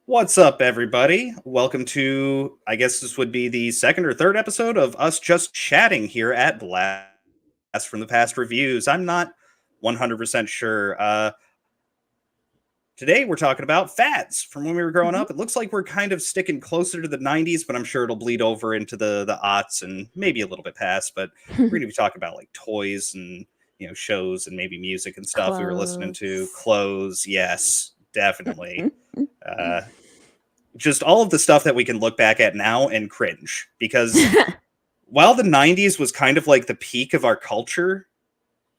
What's up, everybody? Welcome to, I guess this would be the second or third episode of us just chatting here at Blast from the Past Reviews. I'm not 100% sure. Today we're talking about fads from when we were growing Mhm. up. It looks like we're kind of sticking closer to the 90s, but I'm sure it'll bleed over into the aughts and maybe a little bit past. But we're going to be talking about like toys and, shows and maybe music and stuff we were listening to. Clothes. Clothes, yes, definitely. Uh, just all of the stuff that we can look back at now and cringe because while the 90s was kind of like the peak of our culture,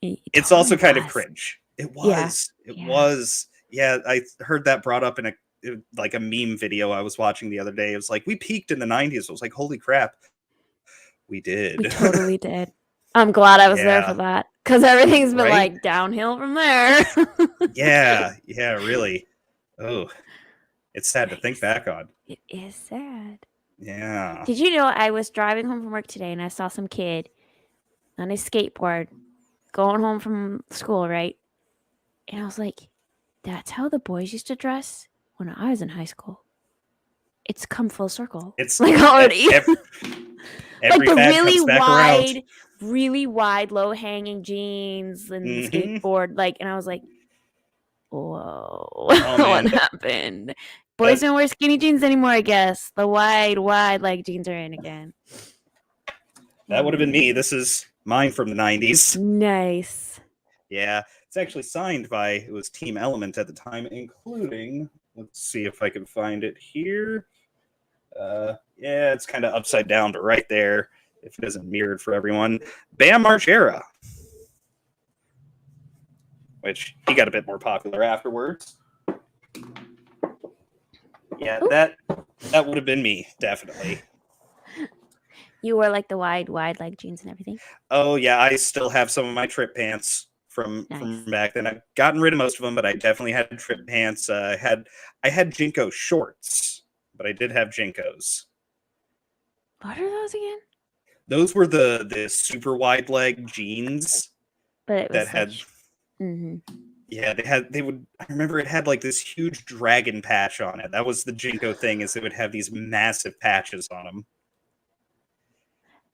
It it's totally also kind of was. cringe. It Yeah, was. It yeah. was. Yeah, I heard that brought up in a meme video I was watching the other day. It was like we peaked in the 90s. I was like, "Holy crap. We We did." totally did. I'm glad I was there for Yeah, that because everything's been right? like downhill from there. Yeah, yeah, really. Oh, it's sad to think Nice. back on. It is sad. Yeah. Did you know I was driving home from work today and I saw some kid on his skateboard going home from school, right? And I was like, that's how the boys used to dress when I was in high school. It's come full circle. It's Like already. Like every the fad comes back around. really wide, low hanging jeans and the Mhm. skateboard. Like, and I was like, whoa, Oh what man, happened? Boys that don't wear skinny jeans anymore, I guess. The wide like jeans are in again. that would have been me. This is mine from the 90s. Nice. Yeah, it's actually signed by it was Team Element at the time, including let's see if I can find it here. Yeah, it's kind of upside down, but right there, if it isn't mirrored for everyone, Bam Margera, which he got a bit more popular afterwards. Yeah, Ooh. that would have been me, definitely. You wore like the wide like jeans and everything. Oh yeah, I still have some of my trip pants from Nice. back then. I've gotten rid of most of them, but I definitely had trip pants. I had Jinko shorts, but I did have Jinkos. What are those again? Those were the super wide leg jeans But it that was like, had mm-hmm. yeah they would. I remember it had like this huge dragon patch on it. That was the Jinko thing, is it would have these massive patches on them.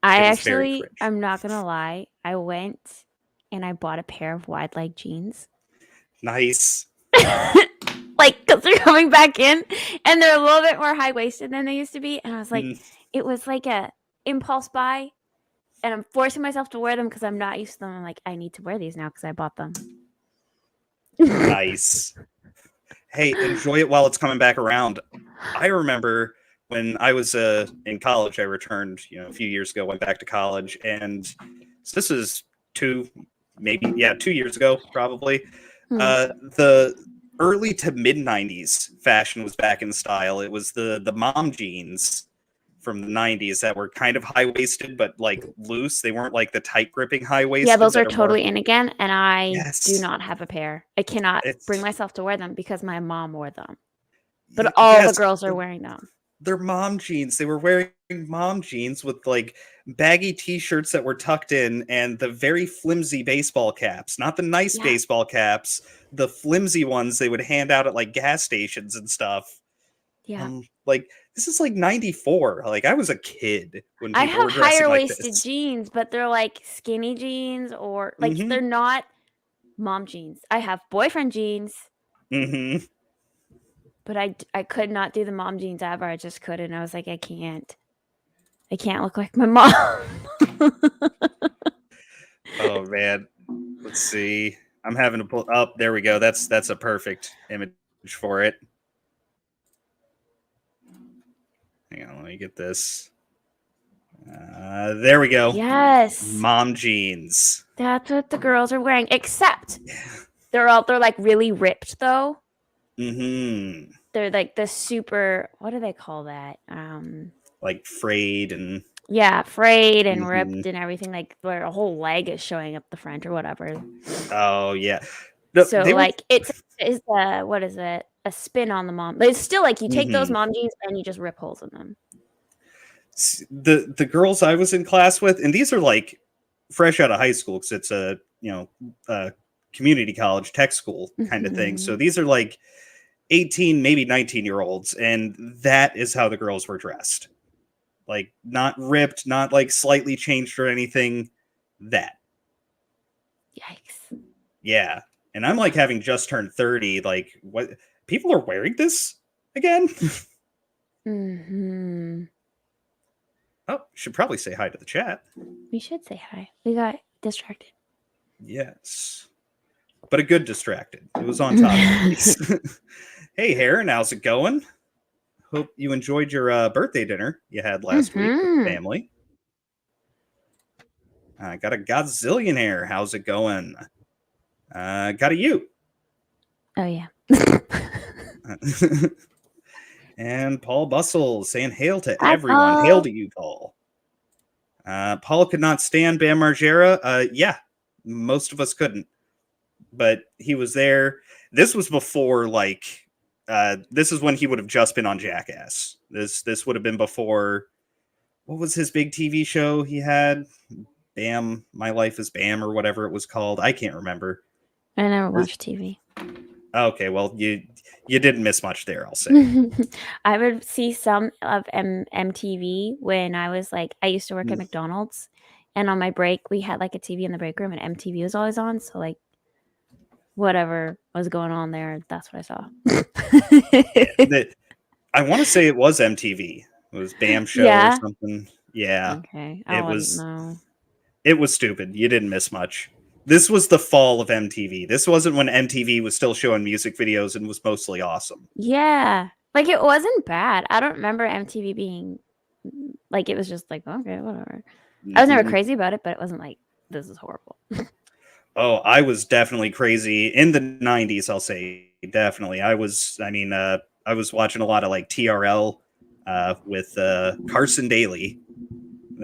It was very cringe. I'm not gonna lie, I went and I bought a pair of wide leg jeans. Nice. Like, because they're coming back in and they're a little bit more high waisted than they used to be. And I was like, it was like a impulse buy. And I'm forcing myself to wear them because I'm not used to them. I'm like, I need to wear these now because I bought them. Nice. Hey, enjoy it while it's coming back around. I remember when I was in college, I returned, a few years ago, went back to college, and so this is 2 years ago, probably. The early to mid 90s fashion was back in style. It was the mom jeans from the 90s that were kind of high waisted, but like loose. They weren't like the tight gripping high waisted. Yeah, those are totally in again. And I do Yes. not have a pair. I cannot bring myself to wear them because my mom wore them. But Yes, the girls are wearing them. They're mom jeans. They were wearing mom jeans with like baggy t-shirts that were tucked in and the very flimsy baseball caps, not the nice baseball caps, the flimsy ones they would hand out at like gas stations and stuff. Yeah. Like this is like 94. Like I was a kid when I people have were dressing higher like waisted this. jeans, but they're like skinny jeans or like they're not mom jeans. I have boyfriend jeans. But I could not do the mom jeans ever. I just couldn't. I was like, I can't look like my mom. Oh man. Let's see. I'm having to pull up. There we go. That's a perfect image for it. Hang on, let me get this. There we go. Yes. Mom jeans. That's what the girls are wearing. Except they're like really ripped though. Mm-hmm. They're like the super, what do they call that? Like frayed and frayed and ripped and everything. Like where a whole leg is showing up the front or whatever. Oh yeah. No, so like it's what is it? A spin on the mom. But it's still like you take those mom jeans and you just rip holes in them. The girls I was in class with, and these are like fresh out of high school because it's a community college tech school kind of thing. So these are like 18, maybe 19-year-olds, and that is how the girls were dressed. Like, not ripped, not like slightly changed or anything. That. Yikes. Yeah. And I'm like having just turned 30. Like, what? People are wearing this again? Mm-hmm. Oh, should probably say hi to the chat. We should say hi. We got distracted. Yes. But a good distracted. It was on top at least. Hey, Heron, how's it going? Hope you enjoyed your birthday dinner you had last week with the family. Got a Godzillionaire. How's it going? Got a you. Oh, yeah. And Paul Bustle saying hail to Hi, everyone. Paul. Hail to you, Paul. Paul could not stand Bam Margera. Yeah, most of us couldn't. But he was there. This was before, like, this is when he would have just been on Jackass. This would have been before, what was his big TV show he had? Bam, My Life is Bam, or whatever it was called. I can't remember. I never watched TV. Okay, well, you didn't miss much there, I'll say. I would see some of MTV when I was like, I used to work at McDonald's, and on my break, we had like a TV in the break room, and MTV was always on. So, like, whatever was going on there, that's what I saw. I want to say it was MTV. It was Bam Show or something. Yeah. Okay. It was stupid. You didn't miss much. This was the fall of MTV. This wasn't when MTV was still showing music videos and was mostly awesome. Yeah. Like, it wasn't bad. I don't remember MTV being like, it was just like, okay, whatever. I was never crazy about it, but it wasn't like, this is horrible. Oh, I was definitely crazy in the 90s, I'll say. Definitely. I was watching a lot of like TRL with Carson Daly.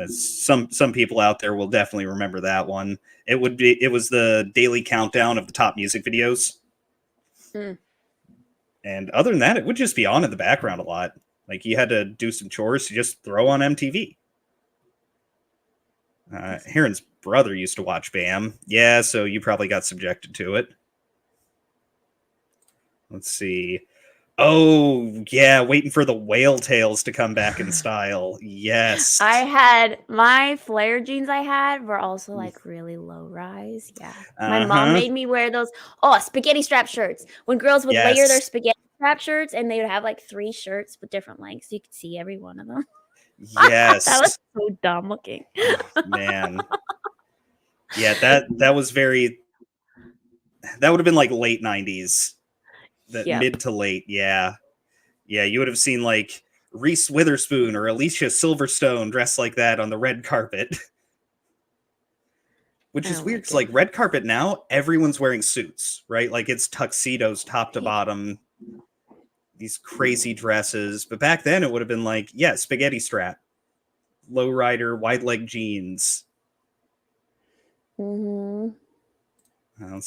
Some people out there will definitely remember that one. It was the daily countdown of the top music videos. And other than that, it would just be on in the background a lot. Like, you had to do some chores to just throw on MTV. Heron's brother used to watch Bam. Yeah, so you probably got subjected to it. Let's see. Oh, yeah, waiting for the whale tails to come back in style. Yes. I had my flare jeans were also like really low rise. Yeah. My mom made me wear those. Oh, spaghetti strap shirts. When girls would layer their spaghetti strap shirts and they would have like 3 shirts with different lengths. So you could see every one of them. Yes. That was so dumb looking. Oh, man. Yeah, that was that would have been like late 90s. Mid to late, yeah. Yeah, you would have seen like Reese Witherspoon or Alicia Silverstone dressed like that on the red carpet. Which is weird, because like red carpet now, everyone's wearing suits, right? Like, it's tuxedos top to bottom, these crazy dresses. But back then it would have been like, yeah, spaghetti strap, lowrider, wide leg jeans. Let's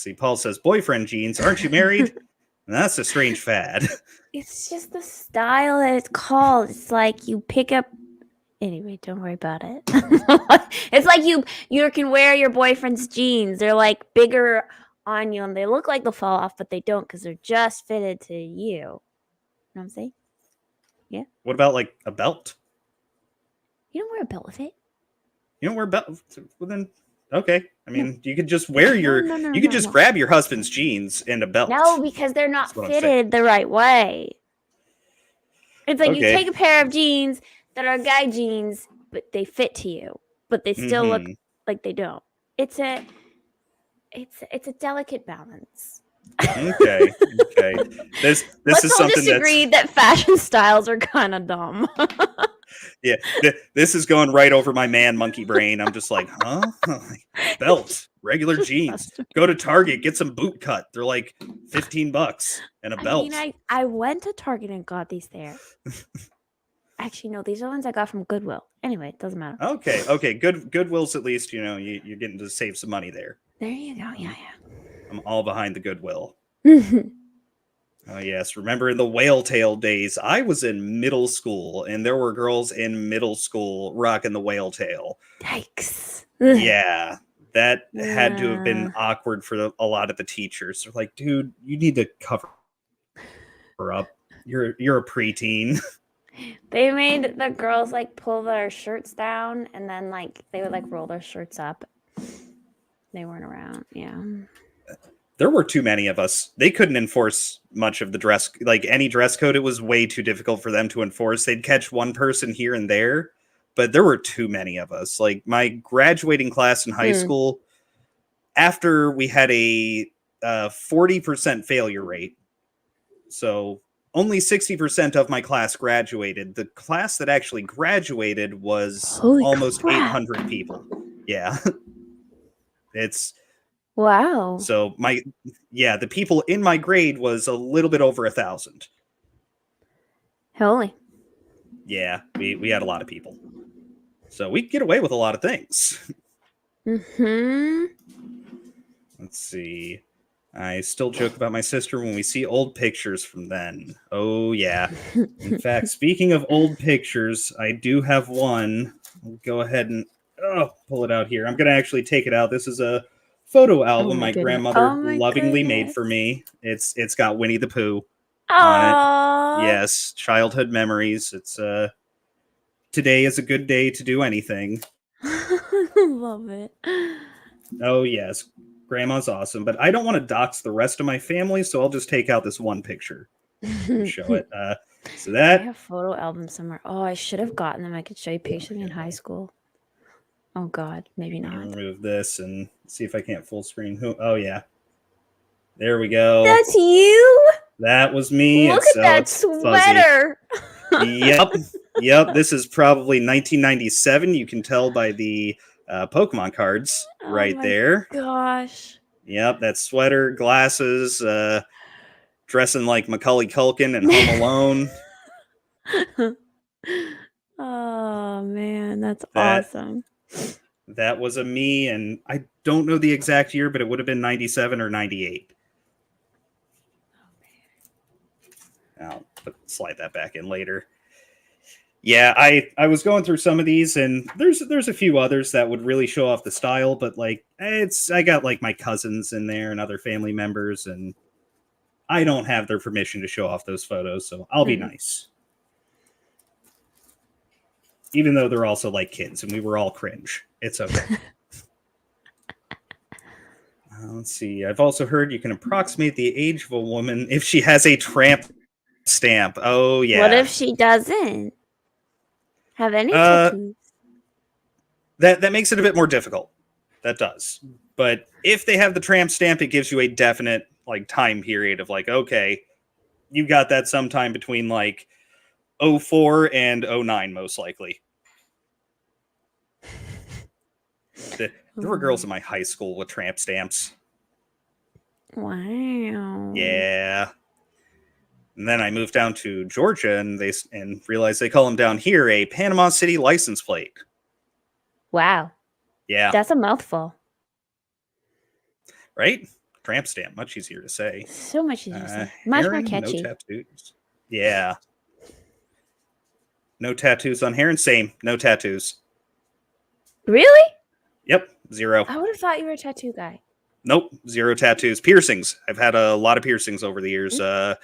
see. Paul says, boyfriend jeans, aren't you married? That's a strange fad. It's just the style that it's called. It's like you pick up. Anyway, don't worry about it. It's like you can wear your boyfriend's jeans. They're like bigger on you, and they look like they'll fall off, but they don't, because they're just fitted to you. You know what I'm saying? Yeah. What about like a belt? You don't wear a belt with it. You don't wear a belt? Well, then, okay. I mean, you could just wear you could just grab your husband's jeans and a belt. No, because they're not fitted the right way. It's like you take a pair of jeans that are guy jeans, but they fit to you, but they still look like they don't. It's a delicate balance. Okay. This is something disagree that fashion styles are kind of dumb. Yeah, this is going right over my man monkey brain. I'm just like, huh? Belt, regular jeans. Go to Target, get some boot cut. They're like $15 and a belt. I went to Target and got these there. Actually, no, these are ones I got from Goodwill. Anyway, it doesn't matter. Okay. Goodwill's at least, you're getting to save some money there. There you go. Yeah. I'm all behind the Goodwill. Oh, yes. Remember in the Whale Tail days, I was in middle school, and there were girls in middle school rocking the Whale Tail. Yikes. Yeah. That had to have been awkward for a lot of the teachers. They're like, dude, you need to cover We're up. You're a preteen. They made the girls like pull their shirts down, and then like they would like roll their shirts up. They weren't around. Yeah. There were too many of us. They couldn't enforce much of the dress, like any dress code. It was way too difficult for them to enforce. They'd catch one person here and there, but there were too many of us. Like my graduating class in high school, after we had a 40% failure rate, so only 60% of my class graduated. The class that actually graduated was almost 800 people. Yeah. It's wow. So the people in my grade was a little bit over 1,000. Holy. Yeah, we had a lot of people. So we get away with a lot of things. Mm-hmm. Let's see. I still joke about my sister when we see old pictures from then. Oh, yeah. In fact, speaking of old pictures, I do have one. I'll go ahead and pull it out here. I'm going to actually take it out. This is a photo album my grandmother lovingly made for me. It's got Winnie the Pooh on it. Yes, childhood memories. It's today is a good day to do anything. Love it. Oh, yes. Grandma's awesome, but I don't want to dox the rest of my family, so I'll just take out this one picture and show it. So that I have a photo album somewhere. Oh, I should have gotten them. I could show you pictures of me in high school. Oh God, maybe not. Remove this and see if I can't full screen. Oh yeah, there we go. That's you. That was me. Look at that sweater. Yep. This is probably 1997. You can tell by the Pokemon cards right there. Gosh. Yep, that sweater, glasses, dressing like Macaulay Culkin and Home Alone. Oh man, that's awesome. That was a me, and I don't know the exact year, but it would have been 97 or 98. I'll slide that back in later. Yeah, I was going through some of these, and there's a few others that would really show off the style, but like I got like my cousins in there and other family members, and I don't have their permission to show off those photos, so I'll be nice. Even though they're also like kids, and we were all cringe. It's okay. Let's see. I've also heard you can approximate the age of a woman if she has a tramp stamp. Oh, yeah. What if she doesn't have any tattoos? That makes it a bit more difficult. That does. But if they have the tramp stamp, it gives you a definite like time period of like, okay, you got that sometime between like 04 and 09, most likely. There were girls in my high school with tramp stamps. Wow. Yeah. And then I moved down to Georgia and realized they call them down here a Panama City license plate. Wow. Yeah. That's a mouthful. Right? Tramp stamp, much easier to say. So much easier to say. Much more catchy. No tattoos. Yeah. No tattoos on Heron. Same. No tattoos. Really? Yep. 0. I would have thought you were a tattoo guy. Nope. 0 tattoos. Piercings. I've had a lot of piercings over the years. I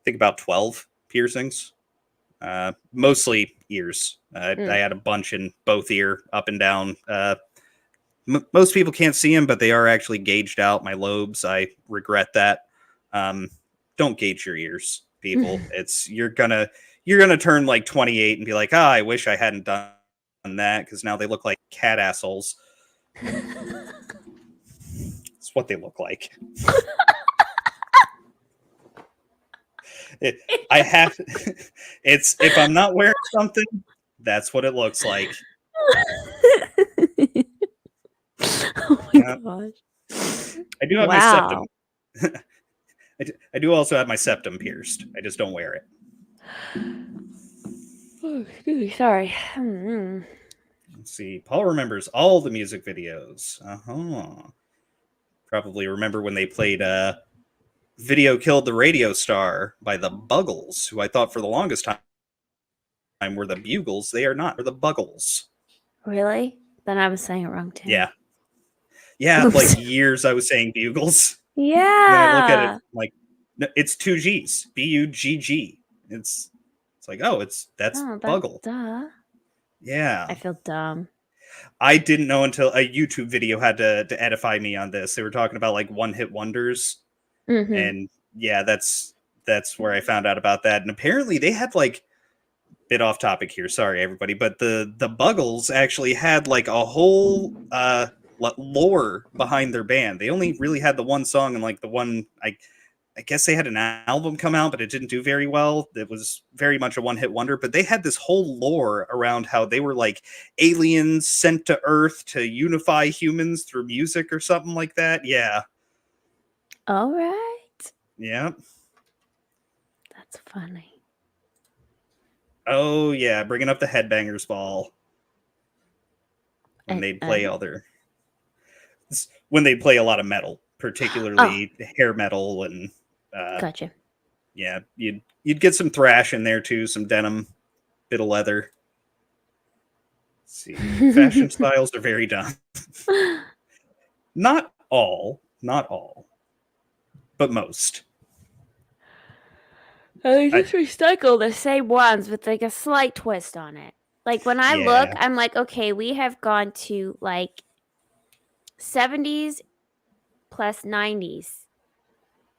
think about 12 piercings. Mostly ears. I had a bunch in both ear, up and down. Most people can't see them, but they are actually gauged out. My lobes. I regret that. Don't gauge your ears, people. You're gonna turn like 28 and be like, I wish I hadn't done that because now they look like cat assholes. It's what they look like. I have. It's if I'm not wearing something, that's what it looks like. Oh my gosh! I do have my septum. I do also have my septum pierced. I just don't wear it. Oh, excuse me, sorry. Let's see. Paul remembers all the music videos. Probably remember when they played Video Killed the Radio Star by the Buggles, who I thought for the longest time were the Bugles. They are not. They're the Buggles. Really? Then I was saying it wrong too. Yeah. Yeah, like years I was saying Bugles. Yeah. And I look at it like, No, it's two G's. Bugg. It's like, oh, that's Oh, Buggle. duh. Yeah. I feel dumb. I didn't know until a YouTube video had to edify me on this. They were talking about like one hit wonders, Mm-hmm. and yeah, that's where I found out about that. And apparently they had like, bit off topic here, sorry everybody, but the Buggles actually had like a whole lore behind their band. They only really had the one song and like the one I guess they had an album come out, but it didn't do very well. It was very much a one-hit wonder, but they had this whole lore around how they were like aliens sent to Earth to unify humans through music or something like that. Yeah. All right. Yeah. That's funny. Oh, yeah. Bringing up the Headbangers Ball. When they'd play when they'd play a lot of metal, particularly hair metal and Gotcha. yeah, you'd get some thrash in there too, some denim, bit of leather. Let's see, fashion styles are very dumb. Not all, but most. They just recycle the same ones with like a slight twist on it. Like when I look, I'm like, okay, we have gone to like 70s plus 90s.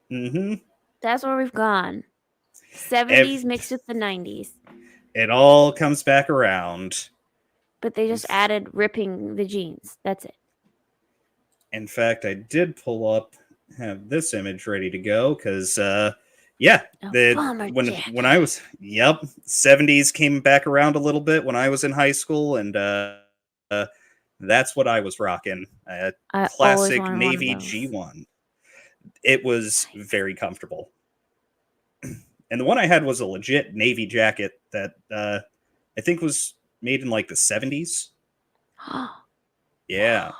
Mm-hmm. That's where we've gone. 70s mixed with the 90s. It all comes back around. But they just added ripping the jeans. That's it. In fact, I did have this image ready to go because, when I was, 70s came back around a little bit when I was in high school, and that's what I was rocking. Classic Navy G1. It was very comfortable. And the one I had was a legit Navy jacket that I think was made in like the 70s. Yeah.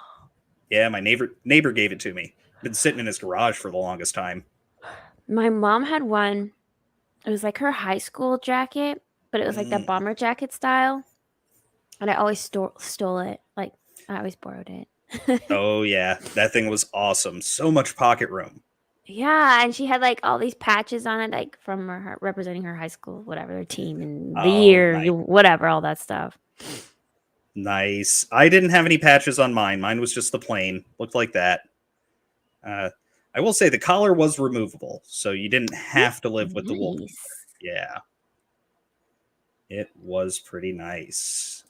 Yeah, my neighbor gave it to me. Been sitting in his garage for the longest time. My mom had one. It was like her high school jacket, but it was like that bomber jacket style. And I always stole it. Like, I always borrowed it. Oh, yeah. That thing was awesome. So much pocket room. Yeah, and she had like all these patches on it, like from her representing her high school, whatever, their team and the year, nice. Whatever, all that stuff. Nice. I didn't have any patches on mine. Mine was just the plain. Looked like that. I will say the collar was removable, so you didn't have to live with the wool. Yeah. It was pretty nice.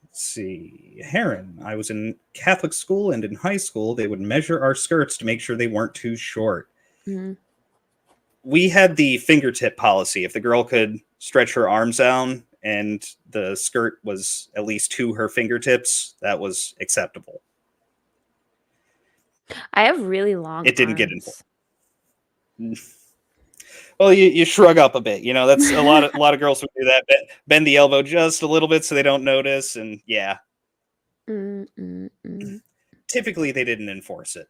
Let's see. Heron. I was in Catholic school, and in high school, they would measure our skirts to make sure they weren't too short. Mm-hmm. We had the fingertip policy. If the girl could stretch her arms down and the skirt was at least to her fingertips, that was acceptable. I have really long It didn't get involved. Well, you shrug up a bit, that's a lot of girls would do that. Bend the elbow just a little bit so they don't notice, and yeah. Typically, they didn't enforce it.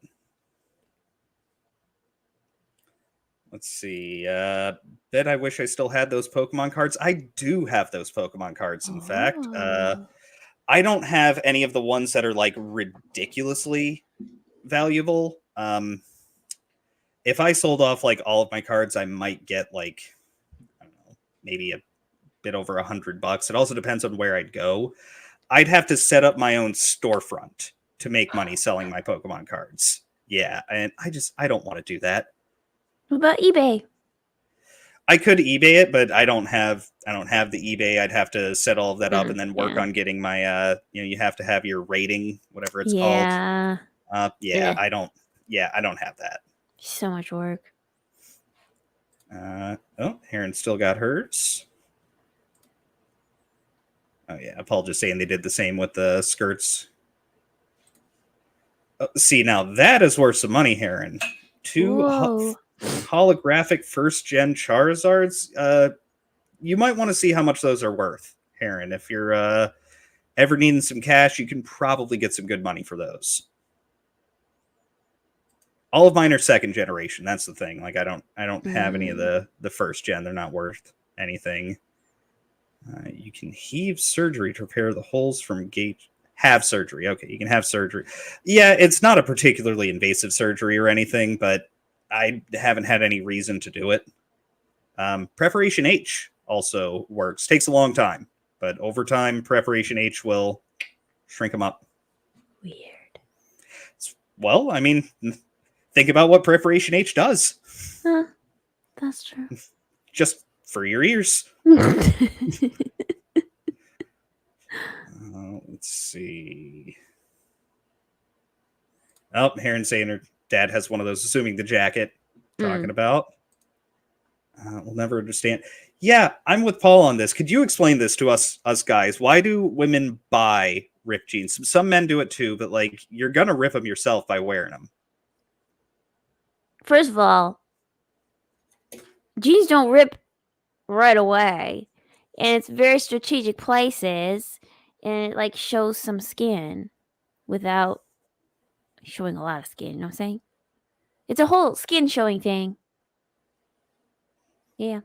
Let's see. Bet I wish I still had those Pokemon cards. I do have those Pokemon cards, in fact. I don't have any of the ones that are like ridiculously valuable. If I sold off like all of my cards, I might get like, I don't know, maybe a bit over $100. It also depends on where I'd go. I'd have to set up my own storefront to make money selling my Pokemon cards. Yeah, and I don't want to do that. What about eBay? I could eBay it, but I don't have the eBay. I'd have to set all of that up and then work on getting my you have to have your rating, whatever it's called. I don't have that. So much work. Heron still got hers. Oh yeah, Paul just saying they did the same with the skirts. See, now that is worth some money, Heron. 2 holographic first-gen Charizards. You might want to see how much those are worth, Heron. If you're ever needing some cash, you can probably get some good money for those. All of mine are second generation. That's the thing. Like I don't have any of the first gen. They're not worth anything. You can heave surgery to repair the holes from gauge. Have surgery. Okay, you can have surgery. Yeah, it's not a particularly invasive surgery or anything, but I haven't had any reason to do it. Preparation H also works. Takes a long time, but over time, Preparation H will shrink them up. Weird. Well, I mean, think about what Preparation H does. Huh, that's true. Just for your ears. Let's see. Oh, Heron saying her dad has one of those, assuming the jacket talking about. We'll never understand. Yeah, I'm with Paul on this. Could you explain this to us guys? Why do women buy ripped jeans? Some men do it too, but like you're gonna rip them yourself by wearing them. First of all, jeans don't rip right away, and it's very strategic places, and it like shows some skin without showing a lot of skin. You know what I'm saying? It's a whole skin showing thing. Yeah.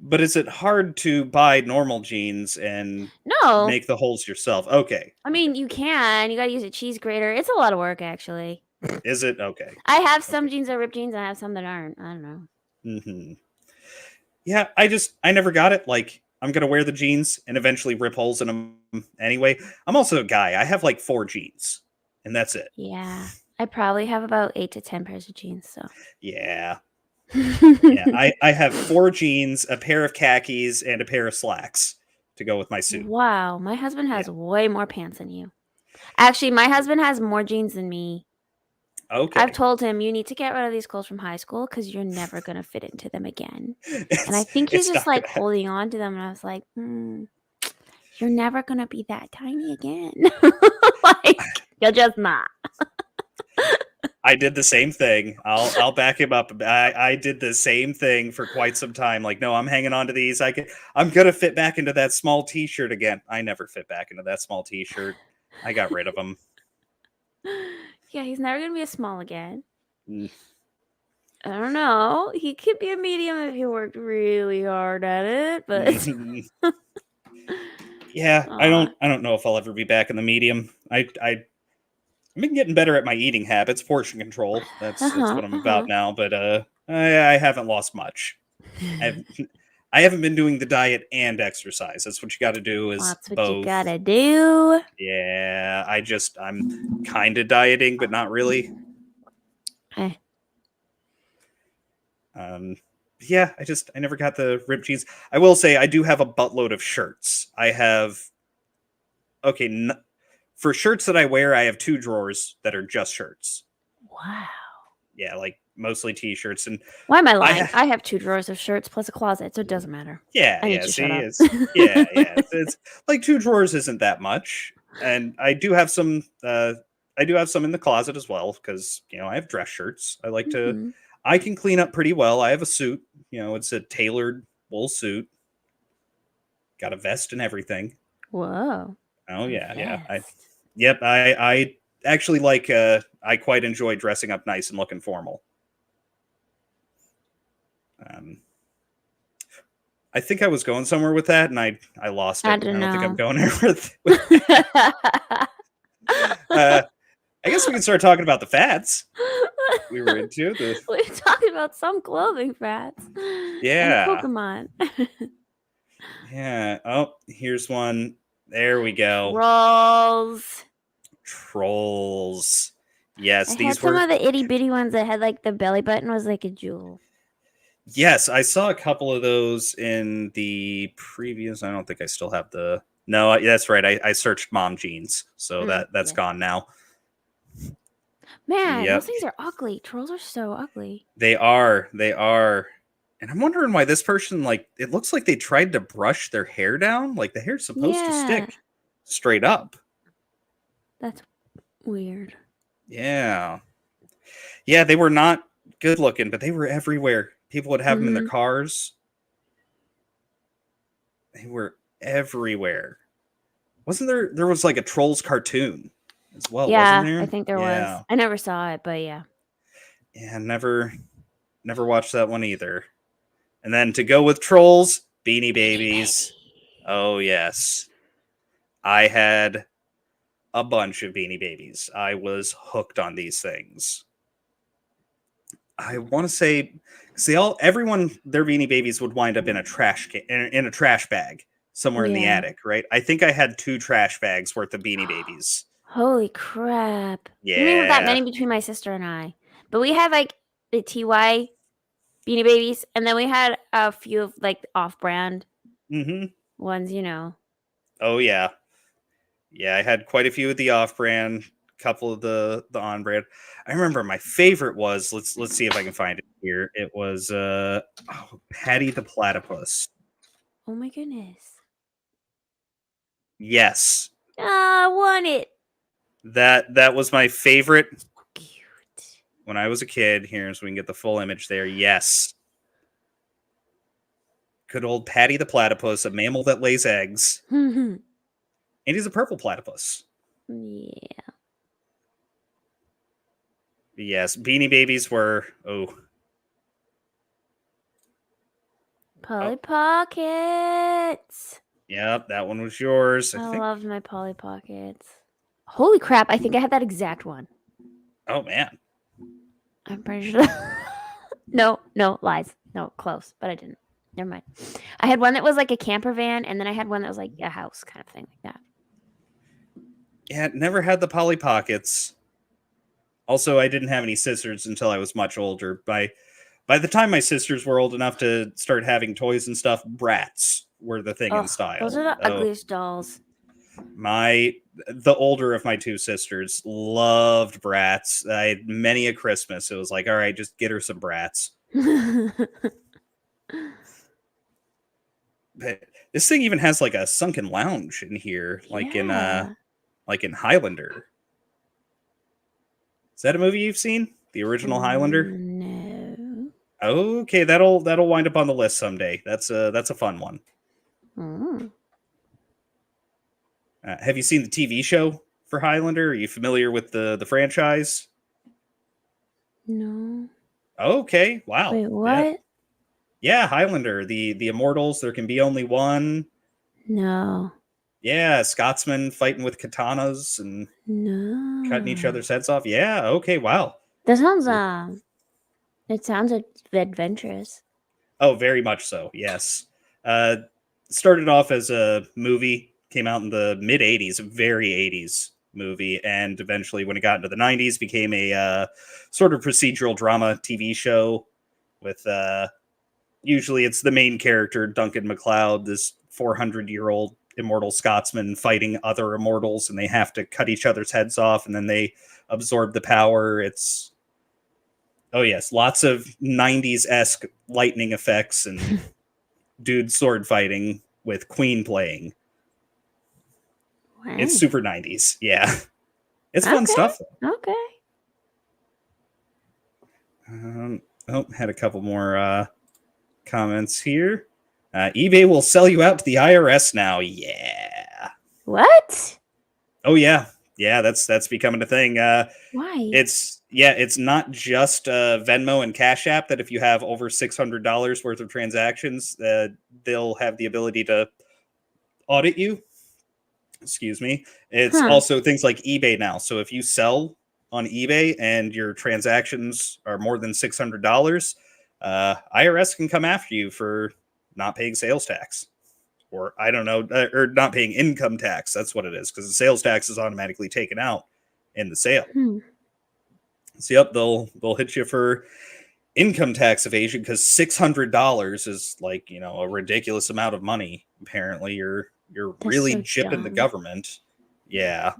But is it hard to buy normal jeans and No. make the holes yourself? Okay. I mean, you can. You gotta use a cheese grater. It's a lot of work, actually. Is it? Okay. I have some jeans that are ripped jeans, and I have some that aren't. I don't know. Mm-hmm. Yeah, I never got it. Like, I'm gonna wear the jeans and eventually rip holes in them anyway. I'm also a guy. I have like 4 jeans, and that's it. Yeah. I probably have about 8 to 10 pairs of jeans, so. Yeah. Yeah, I have 4 jeans, a pair of khakis, and a pair of slacks to go with my suit. Wow, my husband has way more pants than you. Actually, my husband has more jeans than me. Okay. I've told him, you need to get rid of these clothes from high school because you're never going to fit into them again. And I think he's just like holding on to them. And I was like, you're never going to be that tiny again. Like, you're just not. I did the same thing. I'll back him up. I did the same thing for quite some time. Like, no, I'm hanging on to these. I'm gonna fit back into that small T-shirt again. I never fit back into that small T-shirt. I got rid of them. Yeah, he's never gonna be a small again. Mm. I don't know. He could be a medium if he worked really hard at it, but yeah, I don't know if I'll ever be back in the medium. I've been getting better at my eating habits, portion control. That's what I'm about now. But I haven't lost much. I haven't been doing the diet and exercise. That's what you got to do. Is that's what both. you gotta do. Yeah, I'm kind of dieting, but not really. Yeah, I never got the ripped jeans. I will say I do have a buttload of shirts. I have for shirts that I wear, I have 2 drawers that are just shirts. Wow. Yeah, like mostly t-shirts. And why am I lying? I have 2 drawers of shirts plus a closet, so it doesn't matter. Yeah, I need yeah. to See, shut up. It's like 2 drawers isn't that much, and I do have some. I do have some in the closet as well because I have dress shirts. I like to. I can clean up pretty well. I have a suit. It's a tailored wool suit. Got a vest and everything. Whoa. Oh yeah. I actually like. I quite enjoy dressing up nice and looking formal. I think I was going somewhere with that, and I lost it. I don't think I'm going anywhere with that. I guess we can start talking about the fads we were into. We're talking about some clothing fads. Yeah. And Pokemon. Yeah. Oh, here's one. There we go. Trolls. Yes, these were some of the itty bitty ones that had like the belly button was like a jewel. Yes, I saw a couple of those in the previous. I don't think I still have the. No, that's right. I searched mom jeans, so that's gone now. Man, those things are ugly. Trolls are so ugly. They are. And I'm wondering why this person, like, it looks like they tried to brush their hair down. Like, the hair's supposed to stick straight up. That's weird. Yeah. Yeah, they were not good looking, but they were everywhere. People would have them in their cars. They were everywhere. Wasn't there was like a Trolls cartoon as well, wasn't there? I think there was. I never saw it, but yeah. Yeah, never watched that one either. And then to go with Trolls, Beanie Babies. Oh, yes. I had a bunch of Beanie Babies. I was hooked on these things. I want to say, see, everyone their Beanie Babies would wind up in a in a trash bag somewhere in the Yeah. attic, right? I think I had 2 trash bags worth of Beanie Babies. Holy crap. We didn't have that Yeah. many between my sister and I. But we had like the TY Beanie Babies, and then we had a few of like off-brand Mm-hmm. ones, you know. Oh yeah. Yeah, I had quite a few of the off-brand, couple of the on-brand. I remember my favorite was let's see if I can find it here. It was Patty the Platypus. Oh my goodness. Yes. Ah, I want it. That was my favorite Cute. when I was a kid. Here, so we can get the full image there. Yes. Good old Patty the Platypus, a mammal that lays eggs. yeah. And he's a purple platypus. Yes, Beanie Babies were Polly Pockets. Yep, that one was yours. I I think. loved my Polly Pockets. Holy crap, I think I had that exact one. Oh man. I'm pretty sure. No, lies. No, close, but I didn't. Never mind. I had one that was like a camper van, and then I had one that was like a house kind of thing like that. Yeah, never had the Polly Pockets. Also, I didn't have any sisters until I was much older. By the time my sisters were old enough to start having toys and stuff, Bratz were the thing in Ugh, style. those are the ugliest dolls. The older of my 2 sisters loved Bratz. I had many a Christmas. It was like, all right, just get her some Bratz. But this thing even has like a sunken lounge in here, like in Highlander. Is that a movie you've seen? The original Highlander? No. Okay, that'll wind up on the list someday. That's a fun one. Mm. Have you seen the TV show for Highlander? Are you familiar with the franchise? No. Okay, wow. Wait, what? Yeah, Highlander, the Immortals. There can be only one. No. Yeah, Scotsmen fighting with katanas and cutting each other's heads off. Yeah, okay, wow. That sounds it sounds adventurous. Oh, very much so. Yes. Started off as a movie, came out in the mid 80s, very 80s movie, and eventually when it got into the 90s became a sort of procedural drama TV show with usually it's the main character, Duncan MacLeod, this 400-year-old immortal Scotsman fighting other immortals, and they have to cut each other's heads off, and then they absorb the power. It's yes, lots of 90s-esque lightning effects and dude sword fighting with Queen playing. Wow. It's super 90s. Yeah. It's fun stuff. Okay. Had a couple more comments here. eBay will sell you out to the IRS now. Yeah. What? Oh yeah. Yeah, that's becoming a thing. Why? It's not just Venmo and Cash App that if you have over $600 worth of transactions, they'll have the ability to audit you. Excuse me. It's also things like eBay now. So if you sell on eBay and your transactions are more than $600, IRS can come after you for not paying sales tax. Or I don't know, or not paying income tax. That's what it is, because the sales tax is automatically taken out in the sale. So yep, they'll hit you for income tax evasion because $600 is like, a ridiculous amount of money. Apparently, you're really so gypping the government. Yeah.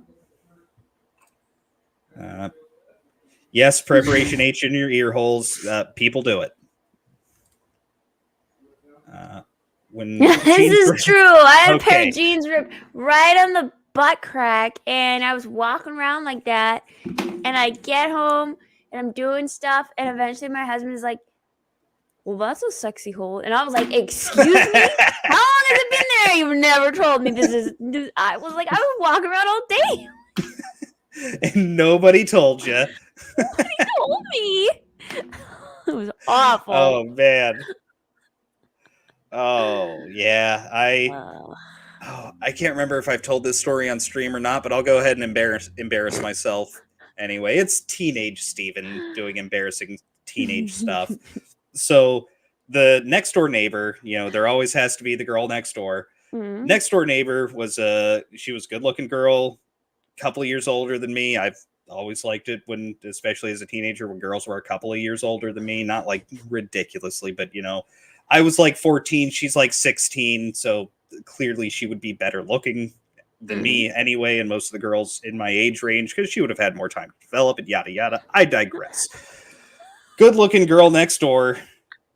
Yes, preparation H in your ear holes. People do it. When this is true. I had a pair of jeans ripped right on the butt crack, and I was walking around like that, and I get home and I'm doing stuff, and eventually my husband is like, well, that's a sexy hole. And I was like, excuse me? How long has it been there? You've never told me this. I was like, I was walking around all day. And nobody told you. Nobody told me. It was awful. Oh, man. Oh, yeah. I can't remember if I've told this story on stream or not, but I'll go ahead and embarrass myself anyway. It's teenage Steven doing embarrassing teenage stuff. So the next door neighbor, there always has to be the girl next door. Mhm. Next door neighbor she was a good looking girl, a couple of years older than me. I've always liked it when, especially as a teenager, when girls were a couple of years older than me, not like ridiculously, but I was like 14, she's like 16. So clearly she would be better looking than me anyway. And most of the girls in my age range, because she would have had more time to develop and yada, yada. I digress. Good looking girl next door,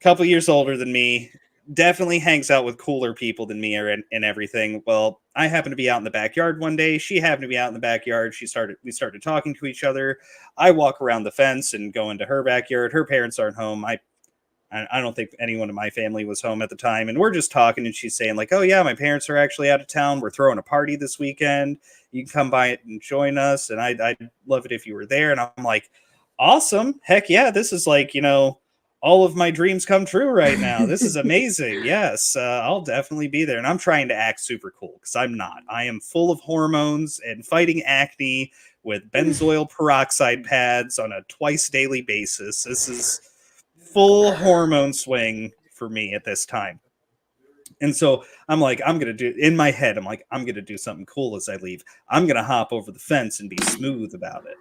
couple years older than me, definitely hangs out with cooler people than me and everything. Well, I happened to be out in the backyard one day. She happened to be out in the backyard. We started talking to each other. I walk around the fence and go into her backyard. Her parents aren't home. I don't think anyone in my family was home at the time. And we're just talking, and she's saying like, oh yeah, my parents are actually out of town. We're throwing a party this weekend. You can come by and join us. And I'd love it if you were there. And I'm like, awesome. Heck yeah. This is like, all of my dreams come true right now. This is amazing. Yes, I'll definitely be there. And I'm trying to act super cool because I'm not. I am full of hormones and fighting acne with benzoyl peroxide pads on a twice daily basis. This is full hormone swing for me at this time. And so I'm like, I'm going to do something cool as I leave. I'm going to hop over the fence and be smooth about it.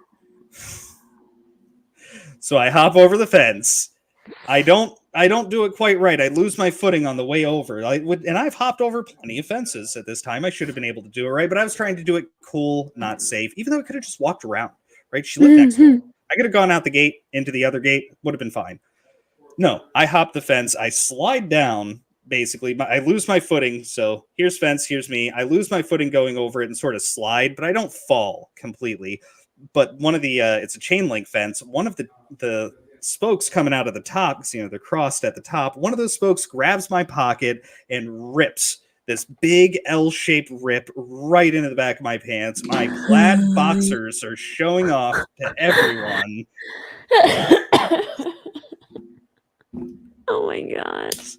So I hop over the fence. I don't do it quite right. I lose my footing on the way over. And I've hopped over plenty of fences at this time. I should have been able to do it right, but I was trying to do it cool, not safe, even though I could have just walked around, right? She lived next door. I could have gone out the gate into the other gate, would have been fine. No, I hop the fence. I slide down, basically. I lose my footing. So here's fence, here's me. I lose my footing going over it and sort of slide, but I don't fall completely. But one of the, it's a chain link fence. One of the spokes coming out of the top, because they're crossed at the top. One of those spokes grabs my pocket and rips this big L-shaped rip right into the back of my pants. My plaid boxers are showing off to everyone. Oh my gosh.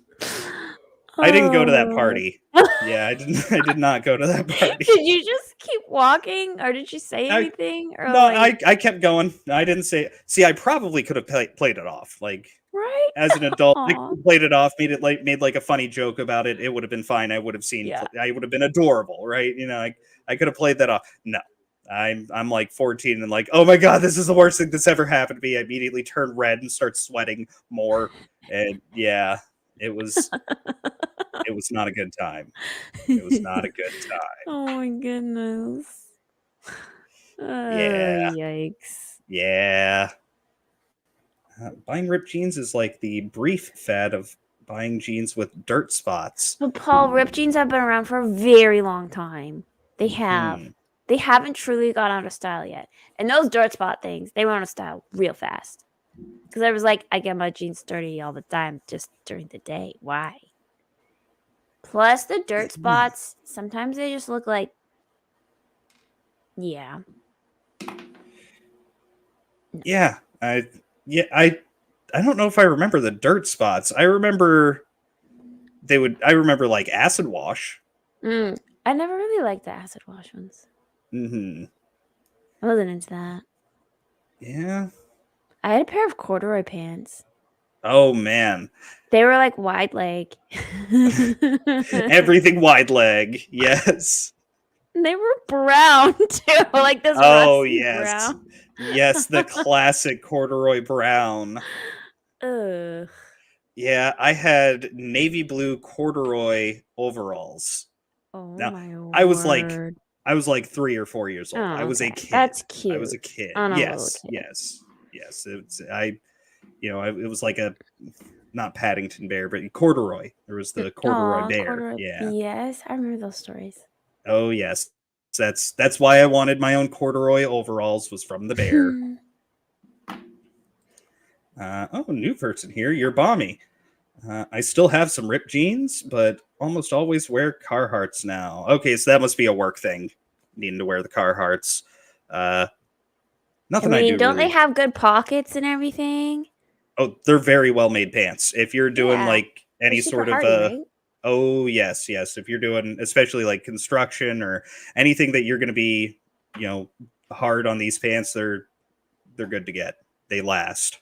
I didn't go to that party. Yeah, I did not go to that party. Did you just keep walking, or did you say anything? I kept going. I didn't say. See, I probably could have played it off, like right as an adult. I played it off, made like a funny joke about it. It would have been fine. I would have seen. Yeah. I would have been adorable, right? I could have played that off. No, I'm like 14 and like, oh my god, this is the worst thing that's ever happened to me. I immediately turn red and start sweating more, and yeah, it was. It was not a good time. It was not a good time. Oh my goodness. Yeah. Yikes. Yeah. Buying ripped jeans is like the brief fad of buying jeans with dirt spots. But Paul, ripped jeans have been around for a very long time. They have. They haven't truly got out of style yet. And those dirt spot things, they went out of style real fast. Because I was like, I get my jeans dirty all the time just during the day. Why? Plus the dirt spots, sometimes they just look like, yeah. Yeah, I don't know if I remember the dirt spots. I remember like acid wash. I never really liked the acid wash ones. I wasn't into that. Yeah. I had a pair of corduroy pants. Oh man. They were like wide leg. Everything wide leg. Yes. They were brown too, like this. Oh yes, brown. Yes, the classic corduroy brown. Ugh. Yeah, I had navy blue corduroy overalls. Oh now, my word. I was like 3 or 4 years old. Oh, I was okay. a kid. That's cute. I was a kid. Yes. Yes. It was like a not Paddington Bear, but corduroy. There was the corduroy bear. Corduroy. Yeah. Yes, I remember those stories. Oh yes. That's why I wanted my own corduroy overalls, was from the bear. New person here. You're Bommy. I still have some ripped jeans, but almost always wear Carhartts now. Okay, so that must be a work thing, needing to wear the Carhartts. Nothing I do. Don't really... they have good pockets and everything? Oh, they're very well made pants. If you're doing like any sort of right? Oh yes. If you're doing especially like construction or anything that you're going to be, hard on these pants, they're good to get. They last.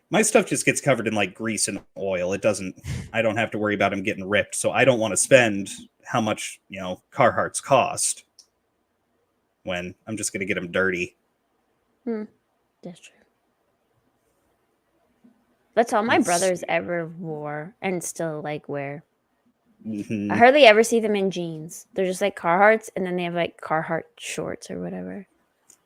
My stuff just gets covered in like grease and oil. I don't have to worry about them getting ripped. So I don't want to spend how much, Carhartts cost when I'm just going to get them dirty. That's true. That's all my Let's brothers see. ever wore and still like wear. Mhm. I hardly ever see them in jeans. They're just like Carhartts, and then they have like Carhartt shorts or whatever.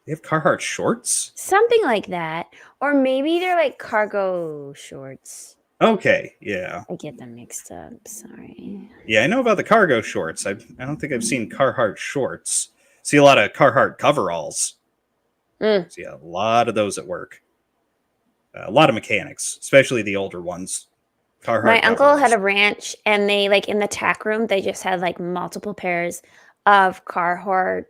They have Carhartt shorts? Something like that. Or maybe they're like cargo shorts. Okay, yeah. I get them mixed up. Sorry. Yeah, I know about the cargo shorts. I don't think I've seen Carhartt shorts. See a lot of Carhartt coveralls. See a lot of those at work. A lot of mechanics, especially the older ones. Carhartt My uncle coveralls. had a ranch, and they like in the tack room, they just had like multiple pairs of Carhartt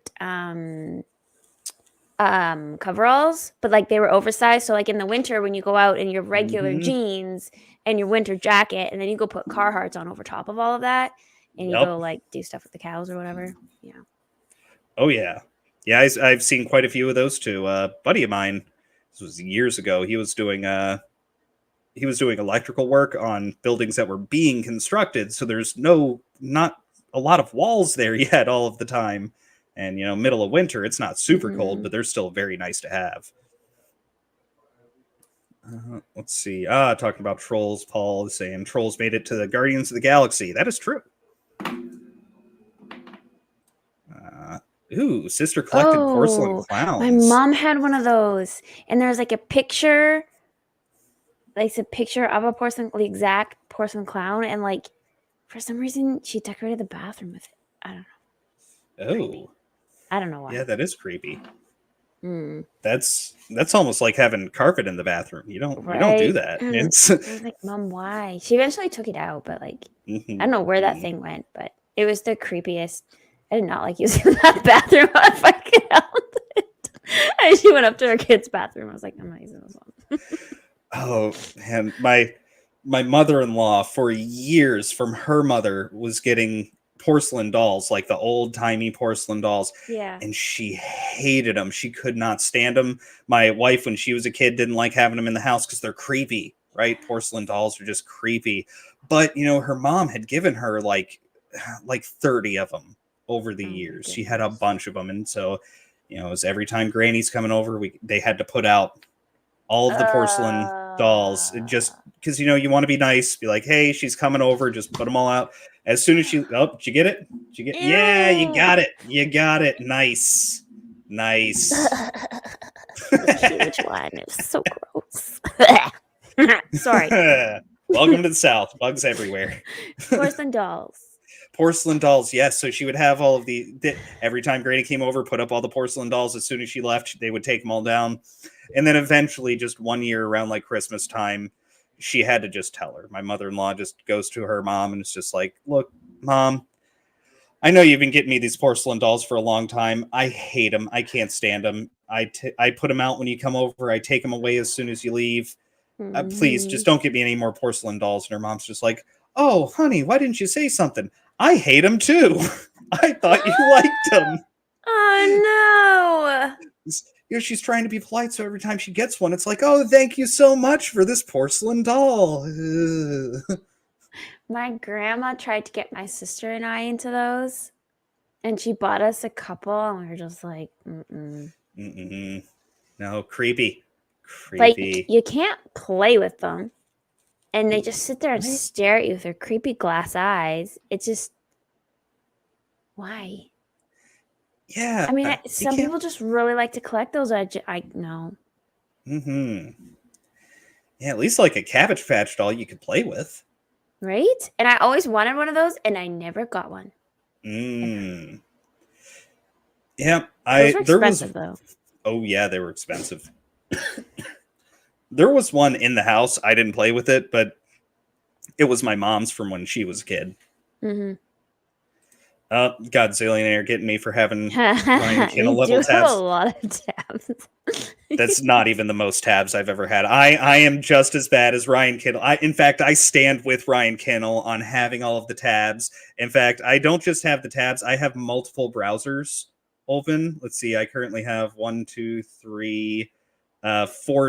coveralls, but like they were oversized. So like in the winter, when you go out in your regular Mhm. jeans and your winter jacket, and then you go put Carhartts on over top of all of that, and you Yep. go like do stuff with the cows or whatever. Yeah. Oh yeah, yeah. I've seen quite a few of those too. A buddy of mine, this was years ago. He was doing electrical work on buildings that were being constructed. So there's not a lot of walls there yet all of the time. And middle of winter, it's not super cold, but they're still very nice to have. Let's see. Talking about trolls, Paul is saying trolls made it to the Guardians of the Galaxy. That is true. Sister collected porcelain clowns. My mom had one of those, and there's like a picture, like a picture of a porcelain, the exact porcelain clown, and like for some reason she decorated the bathroom with it. I don't know. Oh, I don't know why. yeah, that is creepy. That's almost like having carpet in the bathroom. You don't do that. It's I was like, Mom, why? She eventually took it out, but like I don't know where that thing went, but it was the creepiest. I did not like using that bathroom if I could help it. And she went up to her kid's bathroom. I was like, I'm not using this one. Oh, and my mother-in-law for years from her mother was getting porcelain dolls, like the old-timey porcelain dolls. Yeah. And she hated them. She could not stand them. My wife, when she was a kid, didn't like having them in the house because they're creepy, right? Porcelain dolls are just creepy. But, her mom had given her like 30 of them over the years. She had a bunch of them. And so, it was every time Granny's coming over, they had to put out all of the porcelain dolls, just because you want to be nice, be like, hey, she's coming over, just put them all out. As soon as did you get it? Yeah, you got it. Nice. The huge one. It was so gross. Sorry. Welcome to the South. Bugs everywhere. Porcelain dolls, yes. So she would have all of every time Granny came over, put up all the porcelain dolls. As soon as she left, they would take them all down. And then eventually, just one year around like Christmas time, she had to just tell her. My mother-in-law just goes to her mom and it's just like, look, Mom, I know you've been getting me these porcelain dolls for a long time. I hate them. I can't stand them. I put them out when you come over. I take them away as soon as you leave. Please, just don't get me any more porcelain dolls. And her mom's just like, oh, honey, why didn't you say something? I hate them too. I thought you liked them. Oh, no. She's trying to be polite, so every time she gets one, it's like, oh, thank you so much for this porcelain doll. My grandma tried to get my sister and I into those, and she bought us a couple, and we were just like, No, creepy. Like, you can't play with them, and they just sit there and stare at you with their creepy glass eyes. It's just, why? Yeah. I mean, some people just really like to collect those. I know. Yeah, at least like a Cabbage Patch doll you could play with. Right? And I always wanted one of those, and I never got one. Yeah. Those were expensive, though. Oh, yeah, they were expensive. There was one in the house. I didn't play with it, but it was my mom's from when she was a kid. Godzillionaire getting me for having Ryan Kinnell level tabs. A lot of tabs. That's not even the most tabs I've ever had. I am just as bad as Ryan Kinnell. In fact, I stand with Ryan Kinnell on having all of the tabs. In fact, I don't just have the tabs. I have multiple browsers open. Let's see. I currently have 4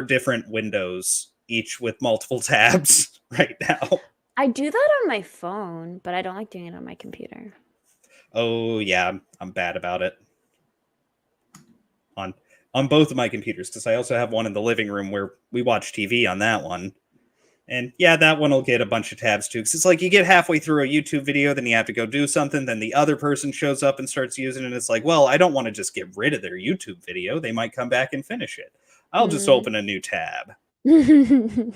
different windows each with multiple tabs right now. I do that on my phone, but I don't like doing it on my computer. Oh yeah, I'm bad about it. On both of my computers, because I also have one in the living room where we watch TV on that one. And yeah, that one will get a bunch of tabs too. Because it's like you get halfway through a YouTube video, then you have to go do something, then the other person shows up and starts using it. And it's like, well, I don't want to just get rid of their YouTube video. They might come back and finish it. I'll just open a new tab. That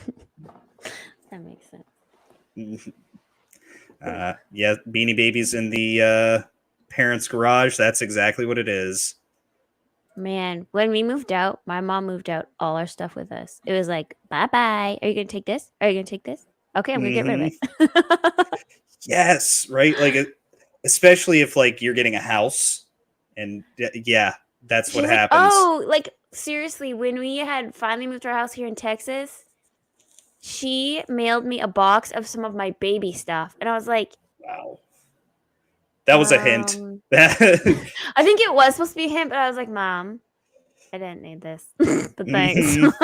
makes sense. Yeah, Beanie Babies in the parents' garage. That's exactly what it is. Man, when we moved out, my mom moved out all our stuff with us. It was like, bye-bye. Are you going to take this? Are you going to take this? Okay, I'm going to get rid of it. Yes, right? Like, especially if, like, you're getting a house. And, yeah, that's what happens. Oh, like, seriously, when we had finally moved to our house here in Texas, she mailed me a box of some of my baby stuff. And I was like, wow. That was a hint. I think it was supposed to be a hint, but I was like, Mom, I didn't need this. But thanks. Yep,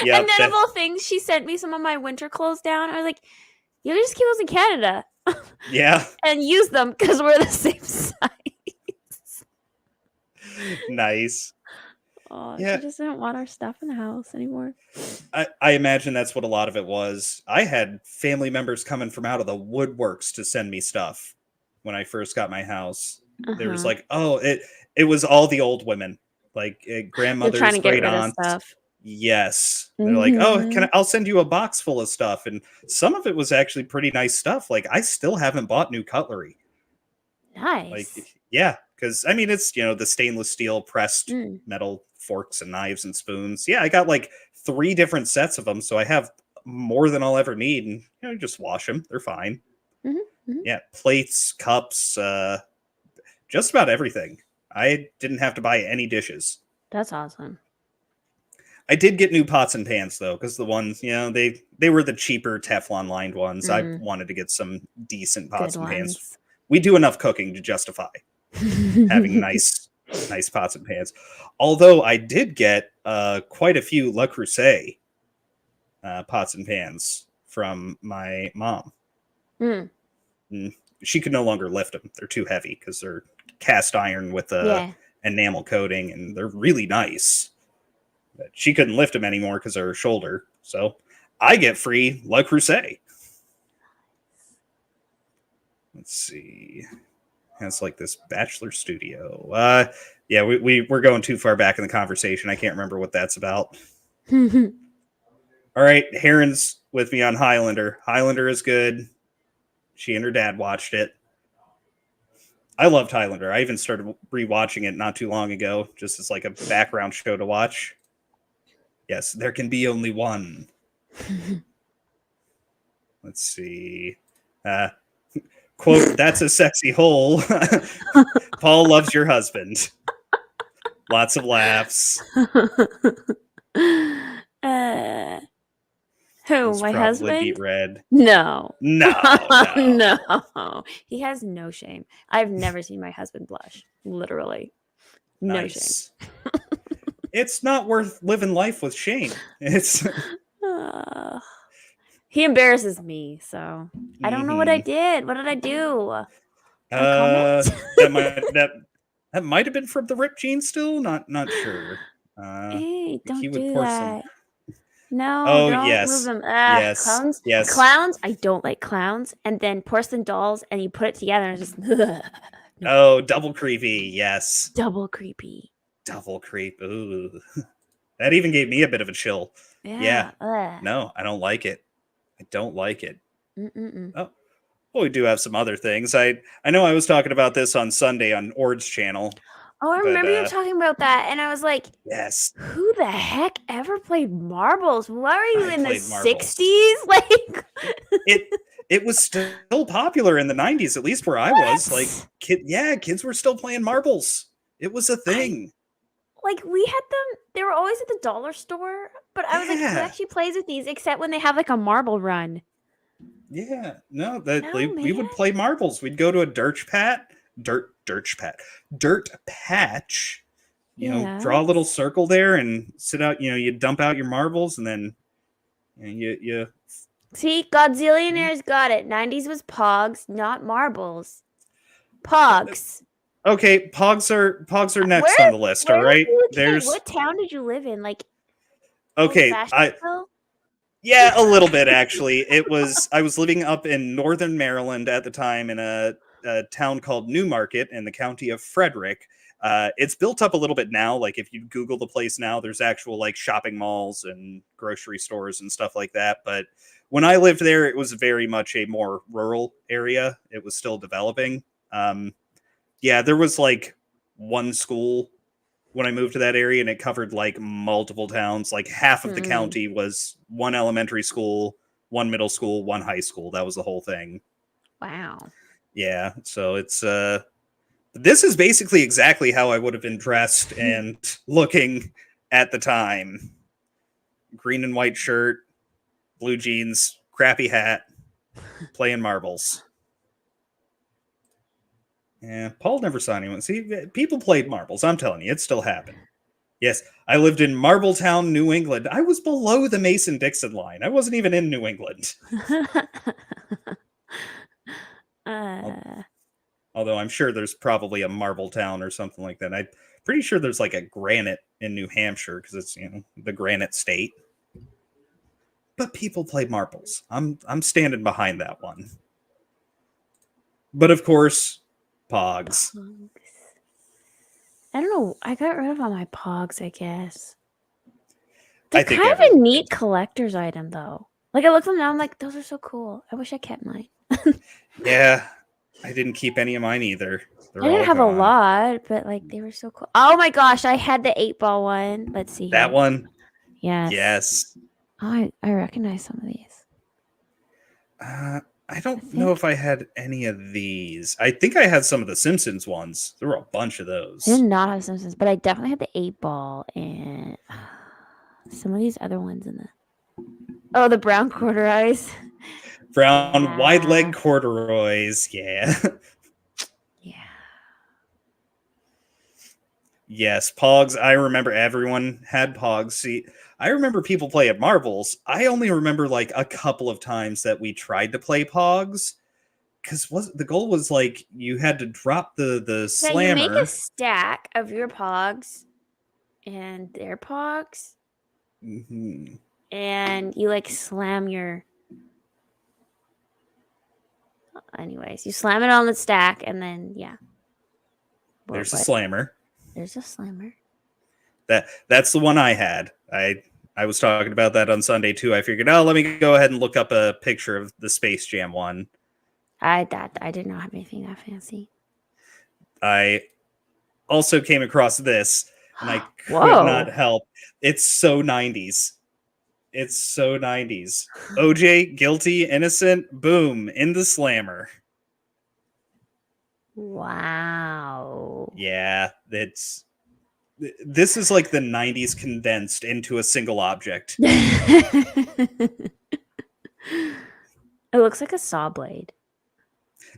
and then of all things, she sent me some of my winter clothes down. I was like, you just keep those in Canada. Yeah. And use them because we're the same size. Nice. Oh, yeah. She just didn't want our stuff in the house anymore. I imagine that's what a lot of it was. I had family members coming from out of the woodworks to send me stuff when I first got my house. There was like, oh, it was all the old women, like grandmothers, trying to get great rid aunts. of stuff. Yes, they're like, oh, I'll send you a box full of stuff, and some of it was actually pretty nice stuff. Like I still haven't bought new cutlery. Nice. Like yeah, because I mean it's the stainless steel pressed metal forks and knives and spoons. Yeah, I got like 3 different sets of them, so I have more than I'll ever need, and just wash them. They're fine. Yeah, plates, cups, just about everything. I didn't have to buy any dishes. That's awesome. I did get new pots and pans though, because the ones they were the cheaper Teflon lined ones. I wanted to get some decent pots and pans. We do enough cooking to justify having nice pots and pans. Although I did get quite a few Le Creuset pots and pans from my mom. She could no longer lift them. They're too heavy because they're cast iron with a enamel coating, and they're really nice. But she couldn't lift them anymore because of her shoulder. So I get free Le Creuset. Let's see. It's like this bachelor studio. Yeah, we're going too far back in the conversation. I can't remember what that's about. All right, Heron's with me on Highlander. Highlander is good. She and her dad watched it. I loved Highlander. I even started rewatching it not too long ago, just as like a background show to watch. Yes, there can be only one. Let's see. Quote, that's a sexy hole. Paul loves your husband. Lots of laughs. Who, my husband? Beat red. No. No. No. He has no shame. I've never seen my husband blush. Literally. No shame. It's not worth living life with shame. It's he embarrasses me, so I don't know what I did. What did I do? That might have been from the ripped jeans still. Not sure. Hey, don't do that. No, don't move them. Yes. Clowns. Yes. Clowns. I don't like clowns. And then porcelain dolls, and you put it together and it's just. Oh, double creepy. Yes. Double creepy. Double creep. Ooh. That even gave me a bit of a chill. Yeah. No, I don't like it. I don't like it. Oh, well, we do have some other things. I know I was talking about this on Sunday on Ord's channel. Oh, I remember you talking about that, and I was like, yes. Who the heck ever played marbles? What are you in the 60s? Like it was still popular in the 90s, at least where I was. Like kids were still playing marbles. It was a thing. Like we had them, they were always at the dollar store, but I was like, who actually plays with these except when they have like a marble run? Yeah, we would play marbles. We'd go to a dirt patch, draw a little Yes. circle there and sit out. You dump out your marbles, and then you. See, Godzillionaires got it. 90s was Pogs, not marbles. Pogs. Okay, Pogs are next on the list. All Where were right, you a kid? there's What town did you live in? Like okay. old-fashioned? Yeah, a little bit actually. I was living up in northern Maryland at the time in a town called Newmarket in the county of Frederick. It's built up a little bit now. Like if you Google the place now, there's actual like shopping malls and grocery stores and stuff like that. But when I lived there, it was very much a more rural area. It was still developing. Yeah, there was like one school when I moved to that area, and it covered like multiple towns. Like half of the county was one elementary school, one middle school, one high school. That was the whole thing. Wow. Yeah, so it's this is basically exactly how I would have been dressed and looking at the time. Green and white shirt, blue jeans, crappy hat, playing marbles. Yeah, Paul never saw anyone. See, people played marbles. I'm telling you, it still happened. Yes, I lived in Marbletown, New England. I was below the Mason-Dixon line. I wasn't even in New England. Although I'm sure there's probably a Marbletown or something like that. I'm pretty sure there's like a Granite in New Hampshire because it's the Granite State. But people play marbles. I'm standing behind that one. But of course, Pogs. I don't know. I got rid of all my Pogs, I guess. I They're think kind of a everyone neat did. collector's item, though. Like, I look at them now, I'm like, those are so cool. I wish I kept mine. Yeah, I didn't keep any of mine either. They're I didn't all have gone. a lot, but like they were so cool. Oh my gosh, I had the 8-ball one. Let's see That here. one? Yes. Yes. Oh, I recognize some of these. I don't know if I had any of these. I think I had some of the Simpsons ones. There were a bunch of those. I did not have Simpsons, but I definitely had the 8-ball and some of these other ones in the the brown corduroys. Brown wide leg corduroys. Yeah. Yeah. Yes, Pogs. I remember everyone had Pogs. See, I remember people play at marbles. I only remember like a couple of times that we tried to play Pogs. Because the goal was like you had to drop the slammer. Yeah, you make a stack of your Pogs and their Pogs. Mm-hmm. And you like slam your. Anyways, you slam it on the stack and then, yeah. There's a slammer. There's a slammer. That's the one I had. I was talking about that on Sunday too. I figured, let me go ahead and look up a picture of the Space Jam one. I did not have anything that fancy. I also came across this, and I could not help. It's so 90s. It's so 90s. OJ, guilty, innocent, boom, in the slammer. Wow. Yeah, this is like the 90s condensed into a single object. It looks like a saw blade.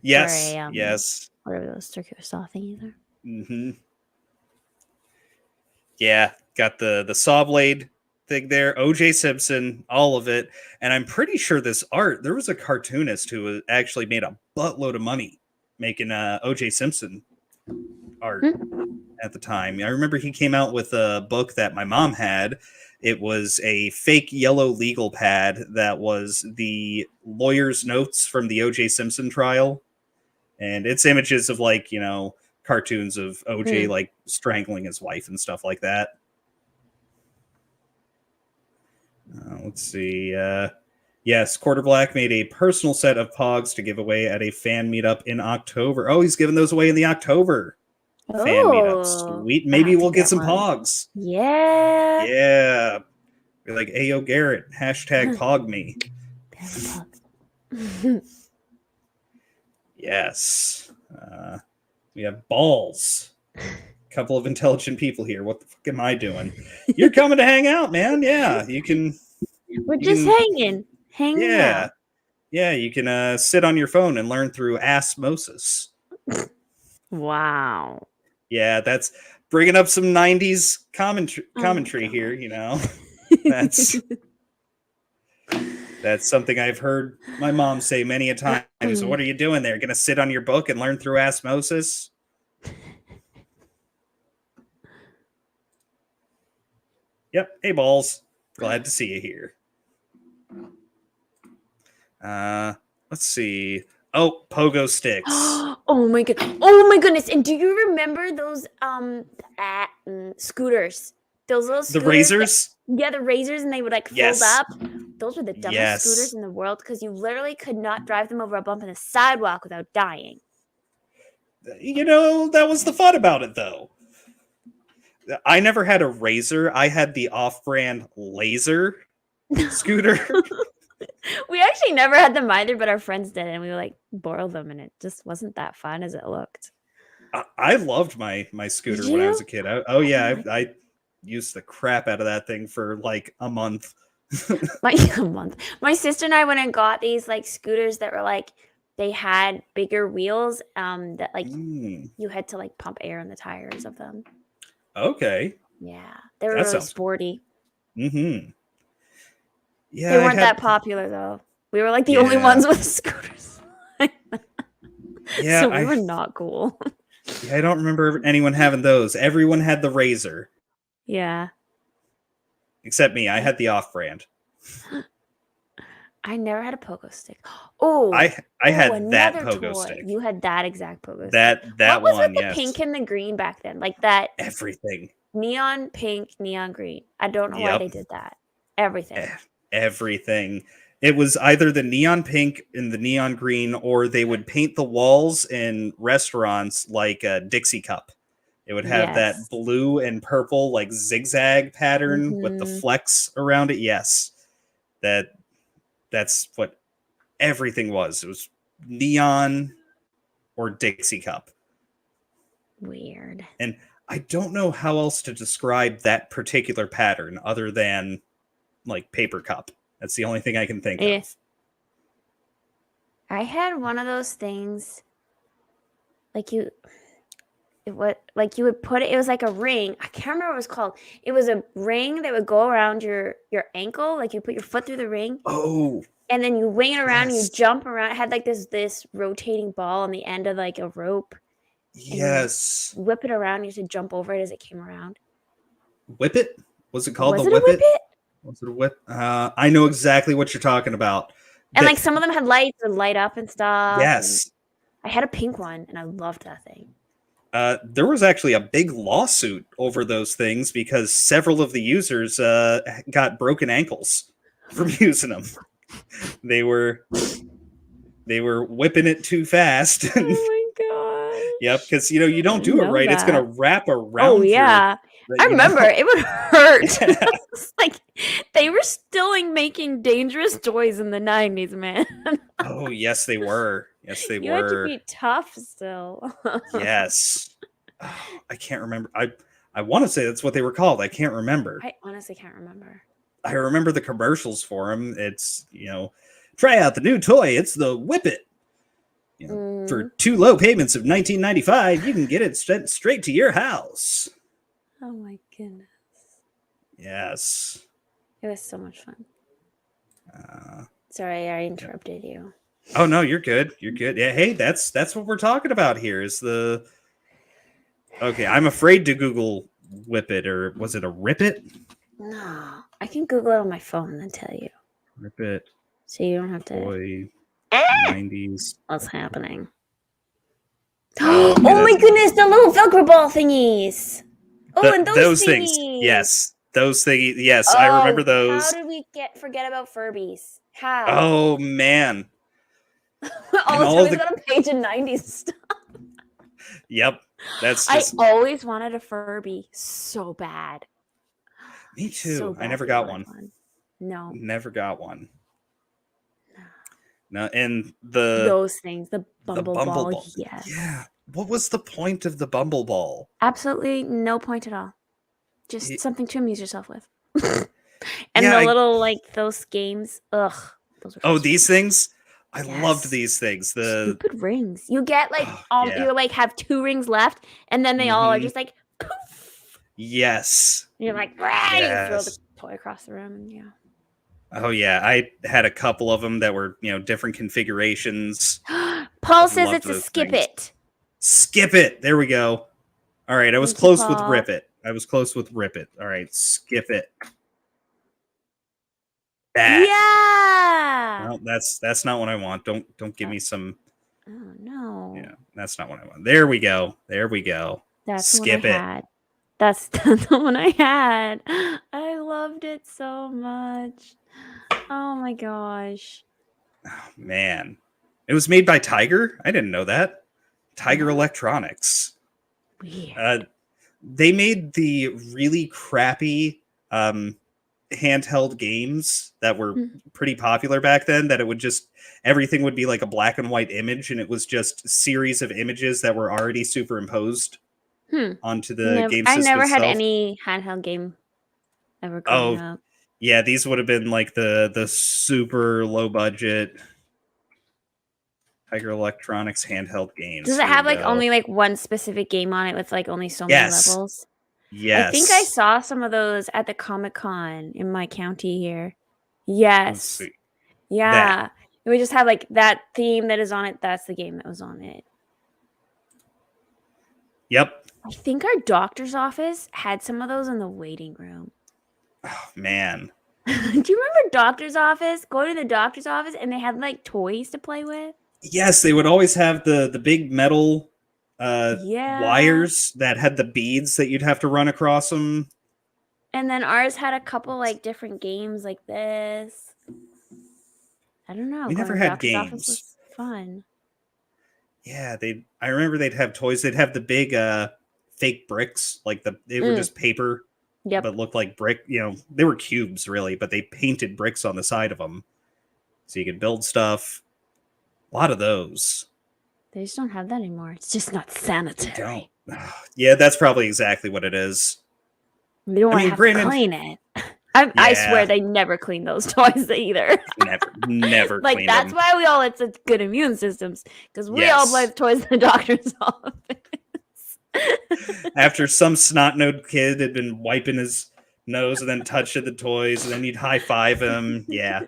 Yes, or yes. Whatever those circular saw thingies are. Mm-hmm. Yeah, got the saw blade thing there. OJ Simpson, all of it. And I'm pretty sure this art, there was a cartoonist who actually made a buttload of money making OJ Simpson art at the time. I remember he came out with a book that my mom had. It was a fake yellow legal pad that was the lawyer's notes from the OJ Simpson trial. And it's images of like, cartoons of OJ like strangling his wife and stuff like that. Let's see. Yes, Quarter Black made a personal set of Pogs to give away at a fan meetup in October. Oh, he's giving those away in the October fan meetup. Sweet. Maybe we'll get some Pogs. Yeah. Yeah. Be like, Ayo Garrett, hashtag Pog me. Yes. We have balls. A couple of intelligent people here. What the fuck am I doing? You're coming to hang out, man. Yeah, you can. We're just hanging out. Yeah, you can sit on your phone and learn through osmosis. Wow. Yeah, that's bringing up some 90s Oh, commentary God. here, you know. That's something I've heard my mom say many a time. So what are you doing there? Gonna sit on your book and learn through osmosis? Yep. Hey, balls. Glad to see you here. Let's see. Oh, pogo sticks. Oh my god! Oh my goodness! And do you remember those scooters? Those little The scooters razors. yeah, the razors, and they would like fold Yes. up. Those were the dumbest Yes. scooters in the world because you literally could not drive them over a bump in the sidewalk without dying. You know, that was the fun about it, though. I never had a razor. I had the off-brand laser scooter. We actually never had them either, but our friends did, and we would like borrow them, and it just wasn't that fun as it looked. I loved my scooter Did when I was you? a kid. I used the crap out of that thing for like a month. A month. My sister and I went and got these like scooters that were like they had bigger wheels that like you had to like pump air in the tires of them. Okay. Yeah, they were That really sounds sporty. Mm-hmm. Yeah, They weren't that popular though. We were like the only Yeah. ones with scooters. Yeah, So we were not cool. Yeah, I don't remember anyone having those. Everyone had the razor, Yeah. except me. I had the off-brand. I never had a pogo stick. Oh, I had that another pogo toy. stick. You had that exact pogo stick. That What was one, with the yes. pink and the green back then? Like that Everything. neon pink, neon green. I don't know why Yep. they did that. Everything. Everything. It was either the neon pink and the neon green, or they would paint the walls in restaurants like a Dixie cup. It would have that Yes. blue and purple like zigzag pattern with the Mhm. flecks around it. Yes. That's what everything was. It was neon or Dixie cup. Weird. And I don't know how else to describe that particular pattern other than like paper cup. That's the only thing I can think Yeah. of. I had one of those things like you would put it was like a ring. I can't remember what it was called. It was a ring that would go around your ankle, like you put your foot through the ring. Oh, And then you wing it around and you yes. jump around. It had like this rotating ball on the end of like a rope. Yes. Whip it around. You had to jump over it as it came around. Whip it? Was it called Was the it a Whip It? Whip It? Was it a whip? I know exactly what you're talking about. And The- like some of them had lights that light up and stuff. and yes. I had a pink one and I loved that thing. There was actually a big lawsuit over those things because several of the users got broken ankles from using them. They were whipping it too fast. Oh my god. Yep, because you don't do it know right. It's gonna that. wrap around. Oh yeah. I remember it would hurt. Yeah. It's like they were still like making dangerous toys in the 90s, man. Oh yes, they were. Yes, they You had to were. be tough still. Yes. Oh, I can't remember. I want to say that's what they were called. I can't remember. I honestly can't remember. I remember the commercials for them. It's try out the new toy. It's the Whip It. For 2 low payments of $19.95, you can get it sent straight to your house. Oh my goodness. Yes. It was so much fun. Uh, Sorry, I interrupted you. oh no, you're good. You're good. Yeah. Hey, that's what we're talking about here. Is the okay? I'm afraid to Google Whip It, or was it a Rip It? No, I can Google it on my phone and then tell you. Rip It So you don't have to. toy Ah! 90s. What's happening? Oh my goodness, the little Velcro ball thingies. Oh, and those things. thingies. Yes, those things. Yes, I remember those. How did we forget about Furbies? How? Oh man. all the time on a page of 90s stuff. Yep. That's just I always wanted a Furby so bad. me too. So I never badly got wanted one. No. Never got one. No, and Those things, the Bumble ball. Ball. Yes. Yeah. What was the point of the Bumble Ball? Absolutely no point at all. Just something to amuse yourself with. And Yeah, the little like those games. Ugh. Those are these things? I Yes. loved these things. The stupid rings. You get like Oh, yeah. you like have 2 rings left, and then they all are Mhm. just like Yes. You're like, "Rah!" You throw the Yes. toy across the room, and yeah. Oh yeah, I had a couple of them that were, different configurations. Paul says Loved it's a those skip things. it. Skip it. There we go. All right, I was Thank you, close with Paul. rip it. I was close with rip it. All right, skip it. That. Yeah. No, that's not what I want. Don't give Oh. me some. Oh no. Yeah, that's not what I want. There we go. There we go. That's the one Skip I it. had. That's the one I had. I loved it so much. Oh my gosh. Oh, man, it was made by Tiger. I didn't know that. Tiger What? Electronics. Weird. They made the really crappy handheld games that were pretty popular back then. That it would just everything would be like a black and white image, and it was just a series of images that were already superimposed onto the game I system never had itself. any handheld game ever growing Oh, up. yeah, these would have been like the super low budget Tiger Electronics handheld games. Does it Here have we like go. only like one specific game on it with like only so Yes. many levels? Yes. I think I saw some of those at the Comic-Con in my county here. Let's Yes. see. Yeah. We just have like that theme that is on it. That's the game that was on it. Yep. I think our doctor's office had some of those in the waiting room. Oh, man. Do you remember doctor's office? Going to the doctor's office and they had like toys to play with? Yes, they would always have the big metal Yeah. wires that had the beads that you'd have to run across them. And then ours had a couple like different games like this. I don't know. We never going to had doctor's office games. was fun. Yeah, I remember they'd have toys. They'd have the big fake bricks, like they were just paper, Yep. but looked like brick. They were cubes really, but they painted bricks on the side of them, so you could build stuff. A lot of those. They just don't have that anymore. It's just not sanitary. Don't. Yeah, that's probably exactly what it is. They don't want to have to clean it. I swear they never clean those toys either. Never like cleaned that's them. why we all had such good immune systems, because we all play with toys in the doctor's office. After some snot-nosed kid had been wiping his nose and then touched the toys, and then you'd high-five him. Yeah.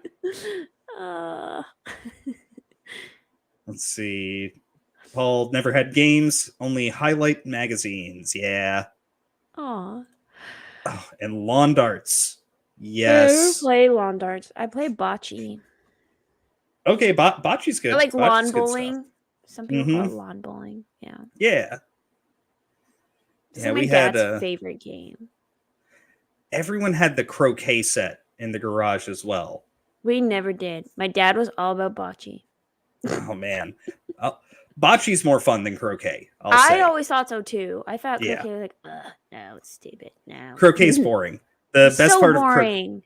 Let's see. Paul never had games, only highlight magazines. Yeah. Aw. Oh, and lawn darts. I Yes. never play lawn darts. I play bocce. Okay, bocce's good. I like Bocce's lawn good stuff. bowling. Some people call it lawn bowling. Yeah. Yeah. This Yeah, is my we had dad's favorite game. everyone had the croquet set in the garage as well. We never did. My dad was all about bocce. Oh man. Bocce's more fun than croquet. I always thought so too. I thought Yeah. croquet was like, no, it's stupid. No. Croquet's boring. The It's best so part boring.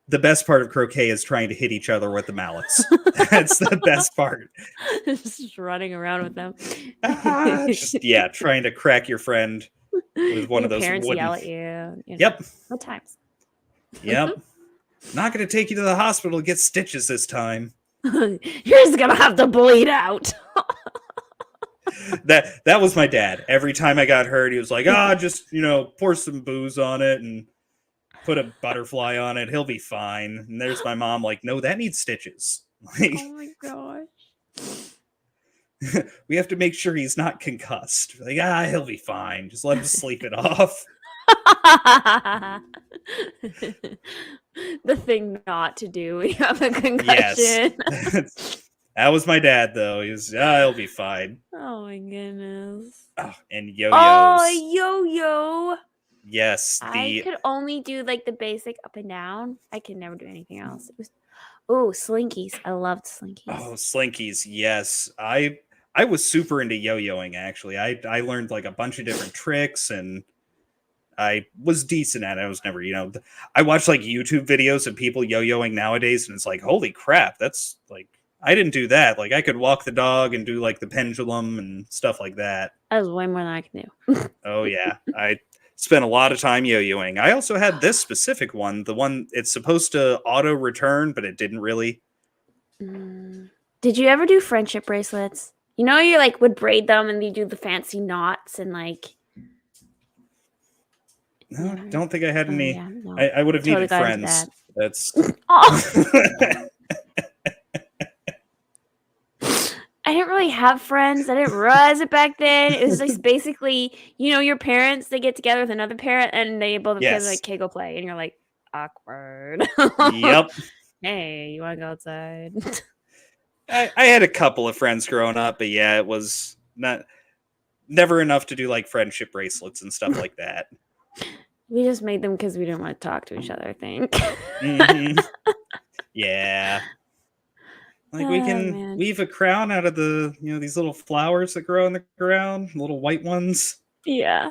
the best part of croquet is trying to hit each other with the mallets. That's the best part. Just running around with them. Trying to crack your friend with one of those parents wooden. yell at you. Yep. What times? Yep. Not going to take you to the hospital to get stitches this time. You're just gonna have to bleed out. That was my dad. Every time I got hurt, he was like, just, pour some booze on it and put a butterfly on it. He'll be fine. And there's my mom like, no, that needs stitches. Oh my gosh. We have to make sure he's not concussed. Like, he'll be fine. Just let him sleep it off. The thing not to do when you have a concussion. Yes. That was my dad, though. He was, he'll be fine. Oh my goodness. Oh, and yo-yos. Oh, yo-yo. Yes. I could only do like the basic up and down. I could never do anything else. It was slinkies. I loved slinkies. Oh, slinkies. Yes. I was super into yo-yoing, actually. I learned like a bunch of different tricks, and I was decent at it. I was never, I watch like YouTube videos of people yo-yoing nowadays, and it's like, holy crap, that's like, I didn't do that. Like, I could walk the dog and do like the pendulum and stuff like that. That was way more than I could do. Oh, yeah. I spent a lot of time yo-yoing. I also had this specific one. The one, it's supposed to auto return, but it didn't really. Did you ever do friendship bracelets? You like would braid them and you do the fancy knots and like. No, Never. don't think I had Oh, any. yeah, no. I would have Totally needed got into friends. that. That's. Oh, I didn't really have friends. I didn't realize it back then. It was just basically, your parents, they get together with another parent and they both have kids, Yes. like, okay, go play. And you're like, awkward. Yep. Hey, you want to go outside? I had a couple of friends growing up, but yeah, it was never enough to do like friendship bracelets and stuff like that. We just made them because we didn't want to talk to each other, I think. Mhm. Yeah. Like we Oh, can man. weave a crown out of the, these little flowers that grow in the ground, little white ones. Yeah.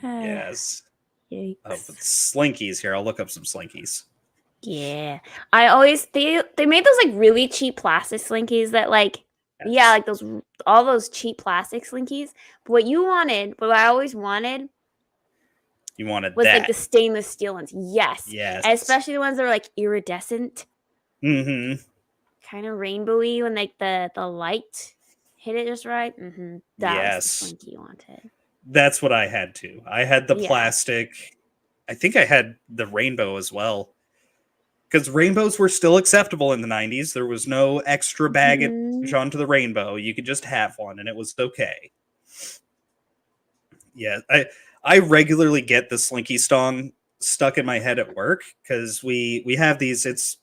Yes. Yikes. Oh, but slinkies here. I'll look up some slinkies. Yeah. They made those like really cheap plastic slinkies that like yeah, like all those cheap plastic slinkies. But what I always wanted You wanted was that. like the stainless steel ones. Yes. Yes. And especially the ones that are like iridescent, Mm-hmm. kind of rainbowy when like the light hit it just right. Mm-hmm. That was the slinky you wanted. That's what I had too. I had the Yeah. plastic. I think I had the rainbow as well. Because rainbows were still acceptable in the 90s. There was no extra baggage Mhm. onto the rainbow. You could just have one and it was okay. Yeah, I regularly get the Slinky song stuck in my head at work because we have these. It's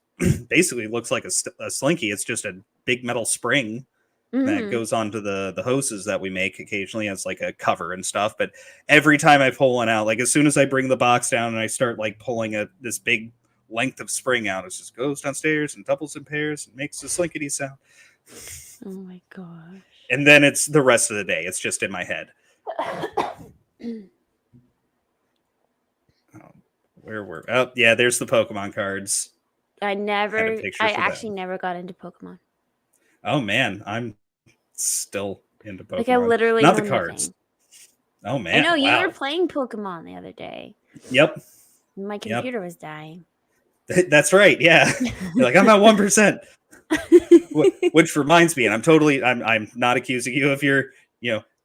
basically looks like a Slinky. It's just a big metal spring that Mhm. goes onto the hoses that we make occasionally as like a cover and stuff. But every time I pull one out, like as soon as I bring the box down and I start like pulling this big length of spring out, it just goes downstairs and doubles in pairs and makes a slinkity sound. Oh my gosh. And then it's the rest of the day. It's just in my head. Where were? Oh, yeah, there's the Pokemon cards. I actually them. never got into Pokemon. Oh man, I'm still into Pokemon. Like I literally not know the cards. nothing. Oh man, I know you wow. were playing Pokemon the other day. Yep. My computer was dying. That's right. Yeah. You're like, I'm at 1%. Which reminds me, and I'm not accusing you of your,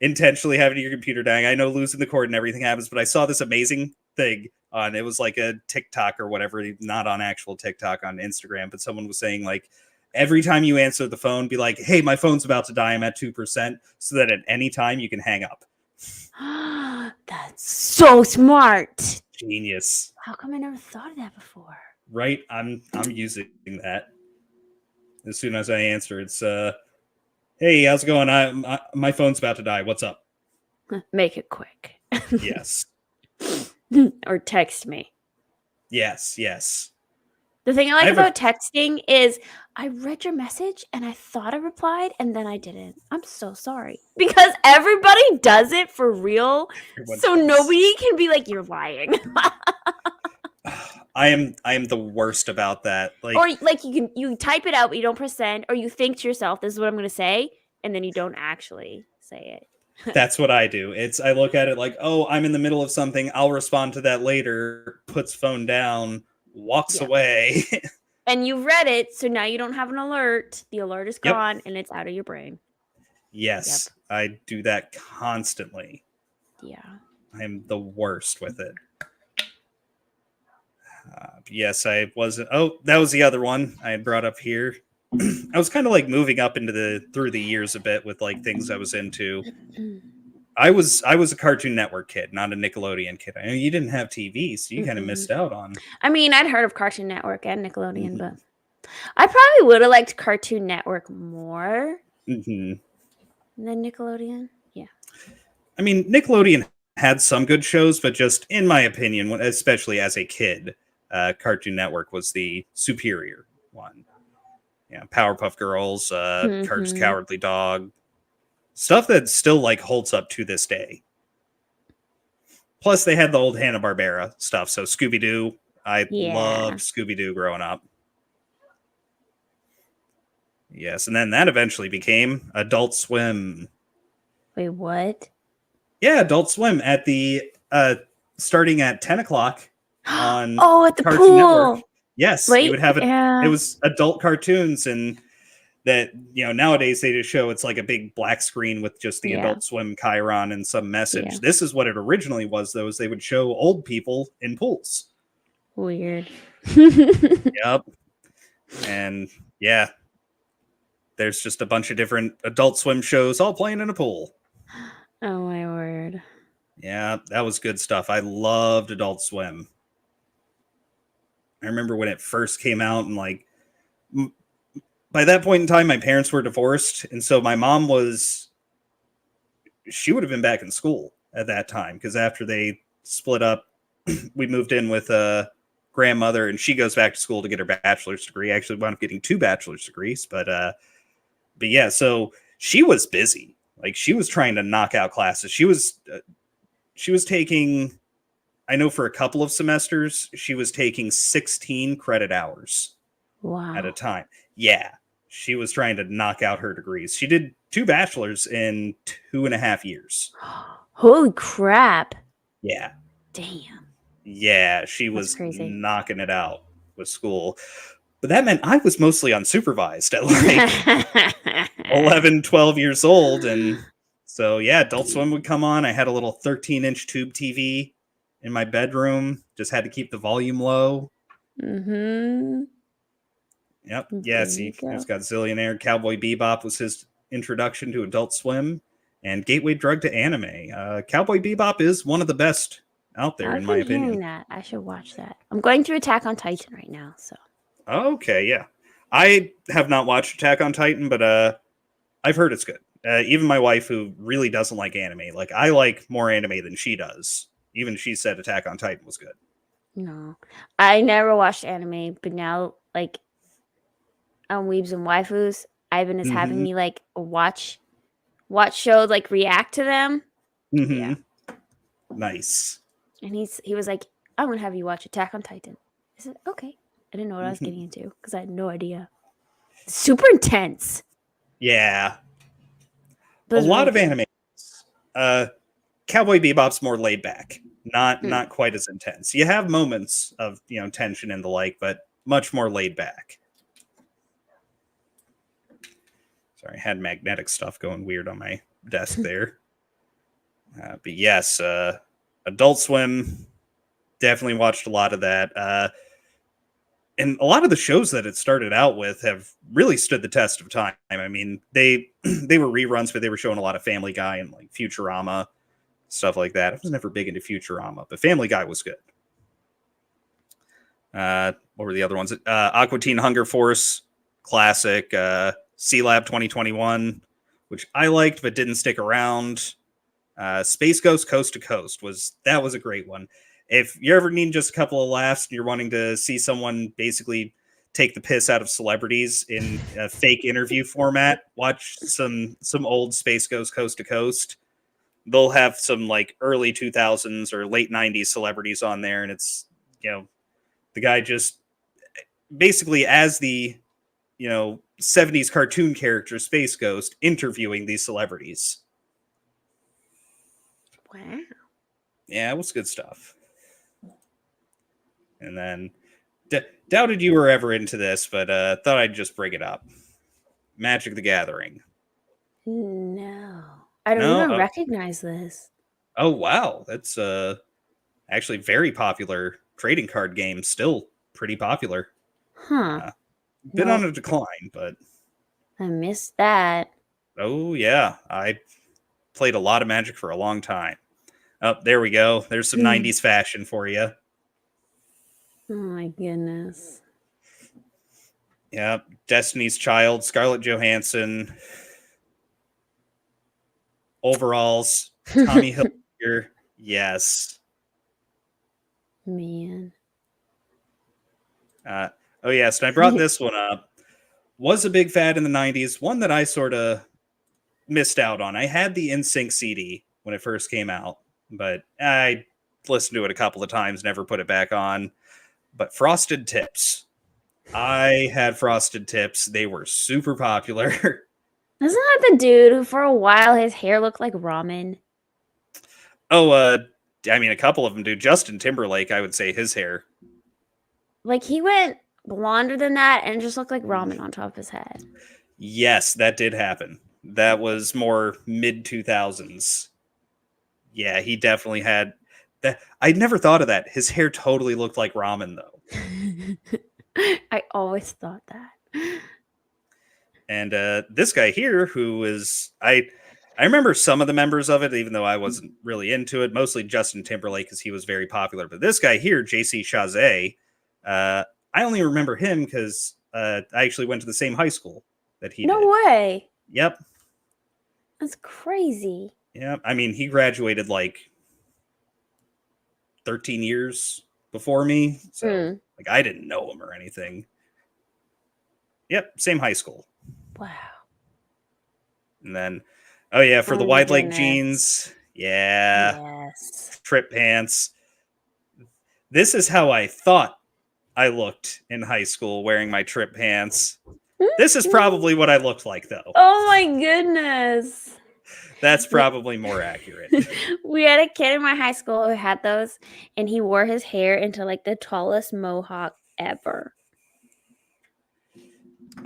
intentionally having your computer dying. I know losing the cord and everything happens, but I saw this amazing thing on, it was like a TikTok or whatever, not on actual TikTok, on Instagram, but someone was saying like, every time you answer the phone, be like, hey, my phone's about to die. I'm at 2%, so that at any time you can hang up. That's so smart. Genius. How come I never thought of that before? Right? I'm using that. As soon as I answer, it's hey, how's it going? My phone's about to die. What's up? Make it quick. Yes. Or text me. Yes. The thing I like about texting is I read your message and I thought I replied and then I didn't. I'm so sorry. Because everybody does it for real. So nobody can be like, you're lying. I am the worst about that. Or like you type it out but you don't press send, or you think to yourself, this is what I'm gonna say, and then you don't actually say it. That's what I do. I look at it like, oh, I'm in the middle of something, I'll respond to that later, puts phone down, walks away. And you read it, so now you don't have an alert. The alert is gone and it's out of your brain. Yes. I do that constantly. Yeah. I'm the worst with it. Yes, I wasn't. Oh, that was the other one I had brought up here. I was kind of like moving up through the years a bit with like things I was into. I was a Cartoon Network kid, not a Nickelodeon kid. I know you didn't have TV, so you kind of missed out on. I mean, I'd heard of Cartoon Network and Nickelodeon, but I probably would have liked Cartoon Network more than Nickelodeon. Yeah. I mean, Nickelodeon had some good shows, but just in my opinion, especially as a kid, Cartoon Network was the superior one. Yeah, Powerpuff Girls, Courage the Cowardly Dog, stuff that still like holds up to this day. Plus, they had the old Hanna-Barbera stuff. So Scooby-Doo, I loved Scooby-Doo growing up. Yes, and then that eventually became Adult Swim. Wait, what? Yeah, Adult Swim at the starting at 10 o'clock on at the Cartoon pool. Network. Yes, you would have it. It was adult cartoons, and that, nowadays they just show it's like a big black screen with just the Yeah. Adult Swim chyron and some message. Yeah. This is what it originally was, though, is they would show old people in pools. Weird. Yep. And yeah, there's just a bunch of different Adult Swim shows all playing in a pool. Oh my word. Yeah, that was good stuff. I loved Adult Swim. I remember when it first came out, and like by that point in time, my parents were divorced, and so my mom she would have been back in school at that time, because after they split up, we moved in with a grandmother, and she goes back to school to get her bachelor's degree. Actually wound up getting 2 bachelor's degrees, but yeah, so she was busy. Like, she was trying to knock out classes. She was taking, I know for a couple of semesters, she was taking 16 credit hours Wow. at a time. Yeah, she was trying to knock out her degrees. She did 2 bachelors in 2.5 years. Holy crap. Yeah. Damn. Yeah, she That's was crazy. knocking it out with school. But that meant I was mostly unsupervised at like 11, 12 years old. And so, yeah, Adult Swim would come on. I had a little 13-inch tube TV in my bedroom. Just had to keep the volume low. Mm-hmm. Yep. There Yeah, you see, go. there's Godzillionaire. Cowboy Bebop was his introduction to Adult Swim and gateway drug to anime. Cowboy Bebop is one of the best out there, in my I've been hearing opinion. that. I should watch that. I'm going through Attack on Titan right now, so. Okay, yeah. I have not watched Attack on Titan, but I've heard it's good. Even my wife, who really doesn't like anime, like, I like more anime than she does. Even she said Attack on Titan was good. No. I never watched anime, but now, like, on Weebs and Waifus, Ivan is having Mhm. me, like, watch shows, like, react to them. Mhm. Yeah. Nice. And he was like, I'm going to have you watch Attack on Titan. I said, okay. I didn't know what I was getting into because I had no idea. Super intense. Yeah. But A it's lot really of good. anime. Cowboy Bebop's more laid back, not Mm. quite as intense. You have moments of tension and the like, but much more laid back. Sorry, I had magnetic stuff going weird on my desk there. But yes, Adult Swim, definitely watched a lot of that. And a lot of the shows that it started out with have really stood the test of time. I mean, they were reruns, but they were showing a lot of Family Guy and like Futurama, stuff like that. I was never big into Futurama, but Family Guy was good. What were the other ones? Aqua Teen Hunger Force, classic. Sea Lab 2021, which I liked but didn't stick around. Space Ghost Coast to Coast was a great one. If you ever need just a couple of laughs and you're wanting to see someone basically take the piss out of celebrities in a fake interview format, watch some old Space Ghost Coast to Coast. They'll have some like early 2000s or late 90s celebrities on there, and it's the guy just basically as the 70s cartoon character Space Ghost interviewing these celebrities. Wow. Yeah, it was good stuff. And then doubted you were ever into this, but thought I'd just bring it up. Magic the Gathering. No. I don't No? even Oh. recognize this. Oh, wow. That's actually very popular trading card game. Still pretty popular. Huh. Been No. on a decline, but I missed that. oh, yeah. I played a lot of Magic for a long time. Oh, there we go. There's some 90s fashion for you. Oh my goodness. Yeah, Destiny's Child, Scarlett Johansson, overalls, Tommy Hilfiger. Yes. Man. Oh, yes. And I brought this one up. Was a big fad in the 90s. One that I sort of missed out on. I had the NSYNC CD when it first came out, but I listened to it a couple of times, never put it back on. But Frosted Tips. I had Frosted Tips. They were super popular. Isn't that the dude who for a while his hair looked like ramen? Oh, I mean, a couple of them do. Justin Timberlake, I would say his hair. Like he went blonder than that and it just looked like ramen on top of his head. Yes, that did happen. That was more mid 2000s. Yeah, he definitely had that. I'd never thought of that. His hair totally looked like ramen though. I always thought that. And this guy here, who is I remember some of the members of it, even though I wasn't really into it. Mostly Justin Timberlake because he was very popular. But this guy here, JC Chazé, I only remember him because I actually went to the same high school that he No did. way. Yep. That's crazy. Yeah. I mean, he graduated like 13 years before me. So like I didn't know him or anything. Yep, same high school. Wow. And then oh yeah, for the my wide leg goodness. jeans. Yeah. Yes. Trip pants. This is how I thought I looked in high school wearing my trip pants. This is probably what I looked like though. Oh my goodness. That's probably more accurate. We had a kid in my high school who had those, and he wore his hair into like the tallest mohawk ever.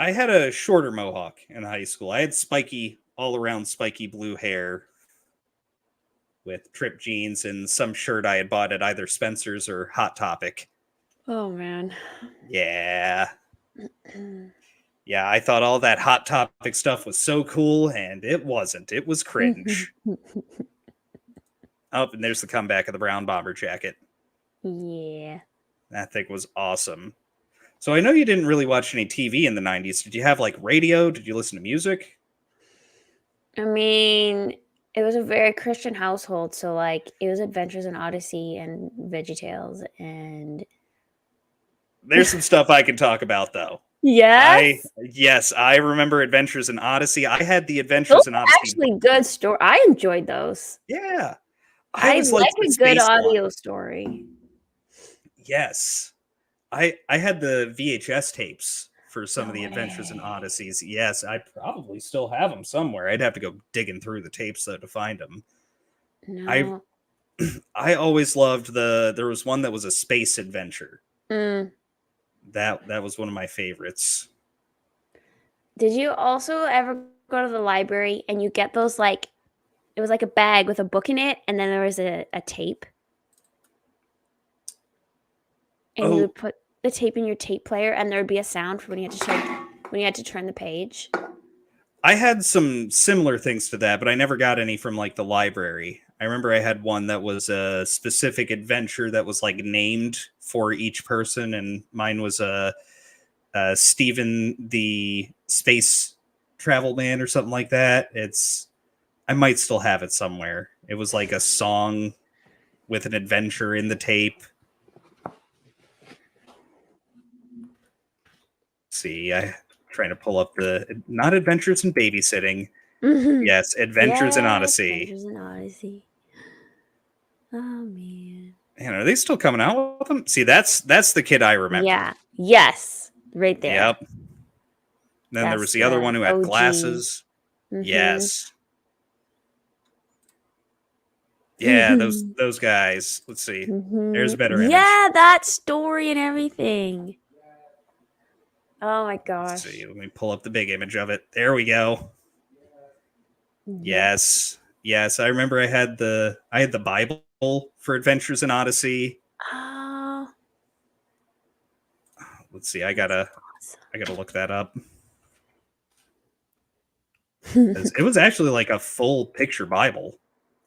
I had a shorter mohawk in high school. I had spiky, all around spiky blue hair with trip jeans and some shirt I had bought at either Spencer's or Hot Topic. Oh man. Yeah. Yeah, I thought all that Hot Topic stuff was so cool, and it wasn't. It was cringe. Oh, and there's the comeback of the brown bomber jacket. Yeah. That thing was awesome. So I know you didn't really watch any TV in the 90s. Did you have like radio? Did you listen to music? I mean, it was a very Christian household, so like it was Adventures in Odyssey and VeggieTales and There's some stuff I can talk about though. yes. Yes, I remember Adventures in Odyssey. I had the Adventures in Odyssey. Actually, good story. I enjoyed those. Yeah. I always like liked the a good space audio one. story. Yes. I had the VHS tapes for some No of the Adventures in way. Odysseys. Yes, I probably still have them somewhere. I'd have to go digging through the tapes though to find them. No. I always loved there was one that was a space adventure. Mm. That was one of my favorites. Did you also ever go to the library and you get those like it was like a bag with a book in it and then there was a tape? And you would put the tape in your tape player and there would be a sound for when you had to turn the page. I had some similar things to that, but I never got any from like the library. I remember I had one that was a specific adventure that was like named for each person, and mine was Steven the Space Travel Man or something like that. I might still have it somewhere. It was like a song with an adventure in the tape. See, I'm trying to pull up not Adventures in Babysitting. Yes, Adventures in Odyssey. Adventures in Odyssey. Oh man. Man, are they still coming out with them? See, that's the kid I remember. Yeah. Yes. Right there. Yep. Then there was the other one who had OG. glasses. Mhm. Yes. Yeah, those guys. Let's see. There's a better image. Yeah, that story and everything. Oh my gosh. Let's see. Let me pull up the big image of it. There we go. Yes. Yes, I remember I had the Bible for Adventures in Odyssey. Oh. Let's see. I gotta look that up. It was actually like a full picture Bible.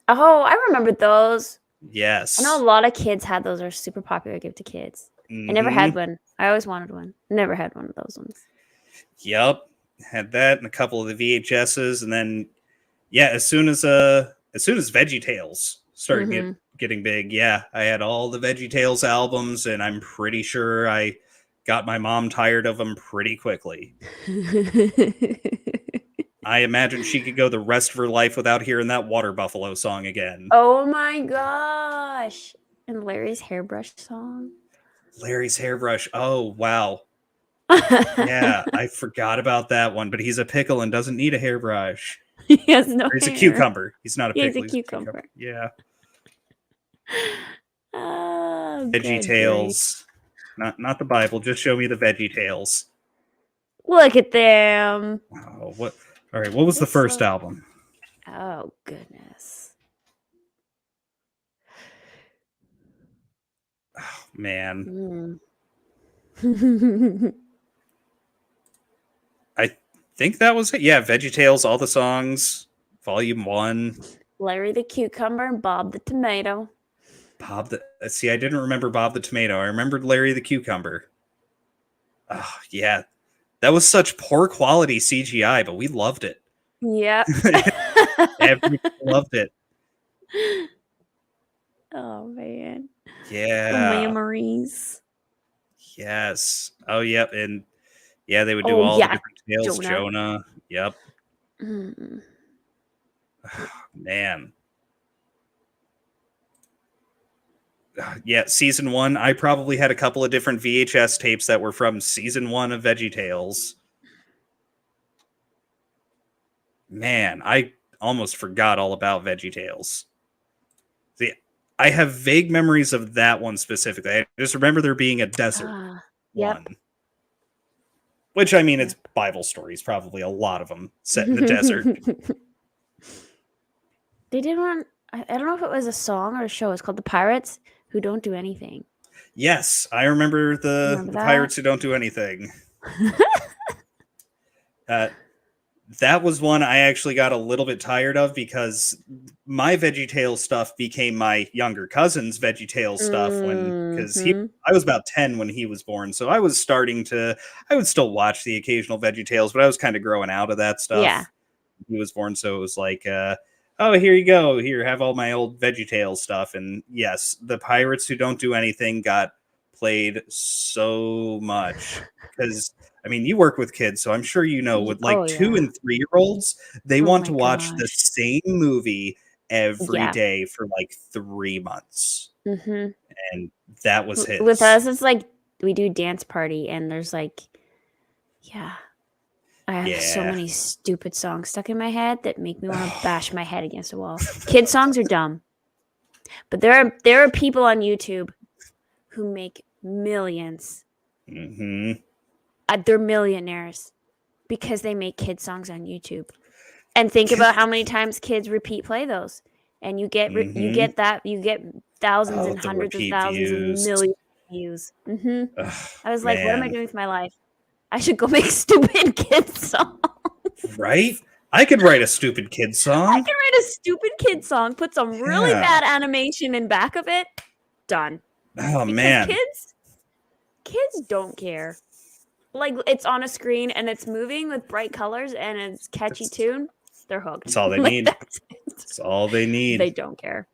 Oh, I remember those. Yes. I know a lot of kids had those. Are super popular to give to kids. I never had one. I always wanted one. Never had one of those ones. Yep. Had that and a couple of the VHSs, and then as soon as VeggieTales started getting big, I had all the VeggieTales albums, and I'm pretty sure I got my mom tired of them pretty quickly. I imagine she could go the rest of her life without hearing that Water Buffalo song again. Oh my gosh. And Larry's Hairbrush song. Larry's Hairbrush. Oh, wow. Yeah, I forgot about that one, but he's a pickle and doesn't need a hairbrush. He has no He's hair. a cucumber. He's not a pickle. He's a cucumber. Yeah. Oh, VeggieTales. Not the Bible. Just show me the VeggieTales. Look at them. Oh, what? All right, what was the It's first so- album? Oh, goodness. Oh, man, Mm. I think that was it. Yeah, VeggieTales, all the songs, Volume 1. Larry the Cucumber and Bob the Tomato. Bob the See, I didn't remember Bob the Tomato. I remembered Larry the Cucumber. Oh, yeah. That was such poor quality CGI, but we loved it. Yep. Everyone loved it. Oh, man. The Yeah. memories. Yes. Oh, yep. And yeah, they would do Oh, all yeah. the different tales. Jonah. Jonah. Yep. Mm. Man. Yeah, season 1. I probably had a couple of different VHS tapes that were from season 1 of VeggieTales. Man, I almost forgot all about VeggieTales. See, I have vague memories of that one specifically. I just remember there being a desert Yep. one. Which, I mean, it's Bible stories, probably a lot of them set in the desert. They did one. I don't know if it was a song or a show. It's called The Pirates Who Don't Do Anything. Yes, I remember the Remember Pirates Who Don't Do Anything. That was one I actually got a little bit tired of because my VeggieTales stuff became my younger cousin's VeggieTales stuff because I was about 10 when he was born. So I was I would still watch the occasional VeggieTales, but I was kind of growing out of that stuff. Yeah. He was born, so it was like, oh, here you go. Here, have all my old VeggieTales stuff. And yes, the Pirates Who Don't Do Anything got played so much because I mean, you work with kids, so I'm sure you know with like 2 and 3-year-olds, they want to watch the same movie every day for like 3 months. Mm-hmm. And that was his. With us, it's like we do dance party, and there's like, I have so many stupid songs stuck in my head that make me want to bash my head against a wall. Kid songs are dumb, but there are people on YouTube who make millions. Mm-hmm. They're millionaires because they make kid songs on YouTube. And think about how many times kids repeat play those, and you get thousands and hundreds of thousands and millions of views. Mm-hmm. I was like, what am I doing with my life? I should go make stupid kid songs. Right? I could write a stupid kid song. I can write a stupid kid song, put some really bad animation in back of it. Done. Oh, because man. Kids don't care. Like, it's on a screen and it's moving with bright colors and it's catchy tune. They're hooked. That's all they need. That's all they need. They don't care.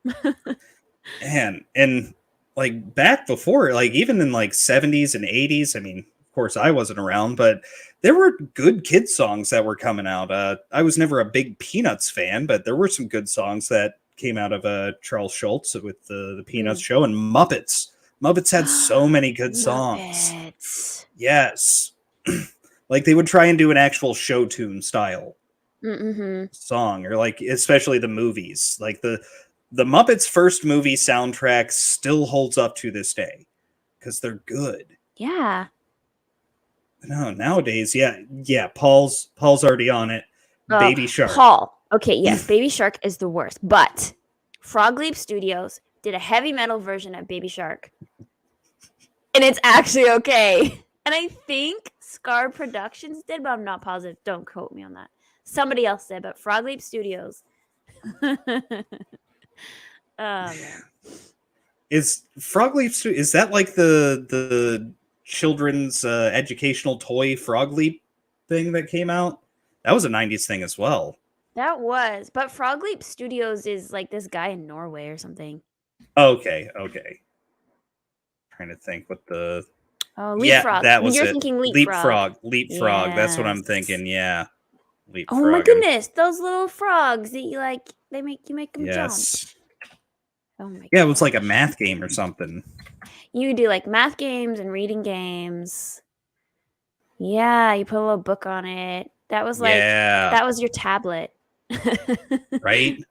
And like back before, like even in like 70s and 80s, I mean, of course I wasn't around, but there were good kid songs that were coming out. I was never a big Peanuts fan, but there were some good songs that came out of Charles Schultz with the Peanuts show, and Muppets. Muppets had so many good songs. Yes. Like they would try and do an actual show tune style song, or like especially the movies. Like the Muppets first movie soundtrack still holds up to this day because they're good. Yeah. No, nowadays, yeah. Paul's already on it. Baby Shark. Paul. Okay, yes, Baby Shark is the worst, but Frog Leap Studios did a heavy metal version of Baby Shark, and it's actually okay. And I think Scar Productions did, but I'm not positive. Don't quote me on that. Somebody else did, but Frog Leap Studios. Man. Is Frog Leap is that like the children's educational toy Frog Leap thing that came out? That was a 90s thing as well. That was, but Frog Leap Studios is like this guy in Norway or something. Okay. Trying to think what the Leapfrog. that was You're it. thinking Leapfrog. Leapfrog. Yes. That's what I'm thinking. Yeah. Oh my goodness, those little frogs that you like, you make them jump. Oh my god. Yeah, it was like a math game or something. You do like math games and reading games. Yeah, you put a little book on it. That was like that was your tablet. Right?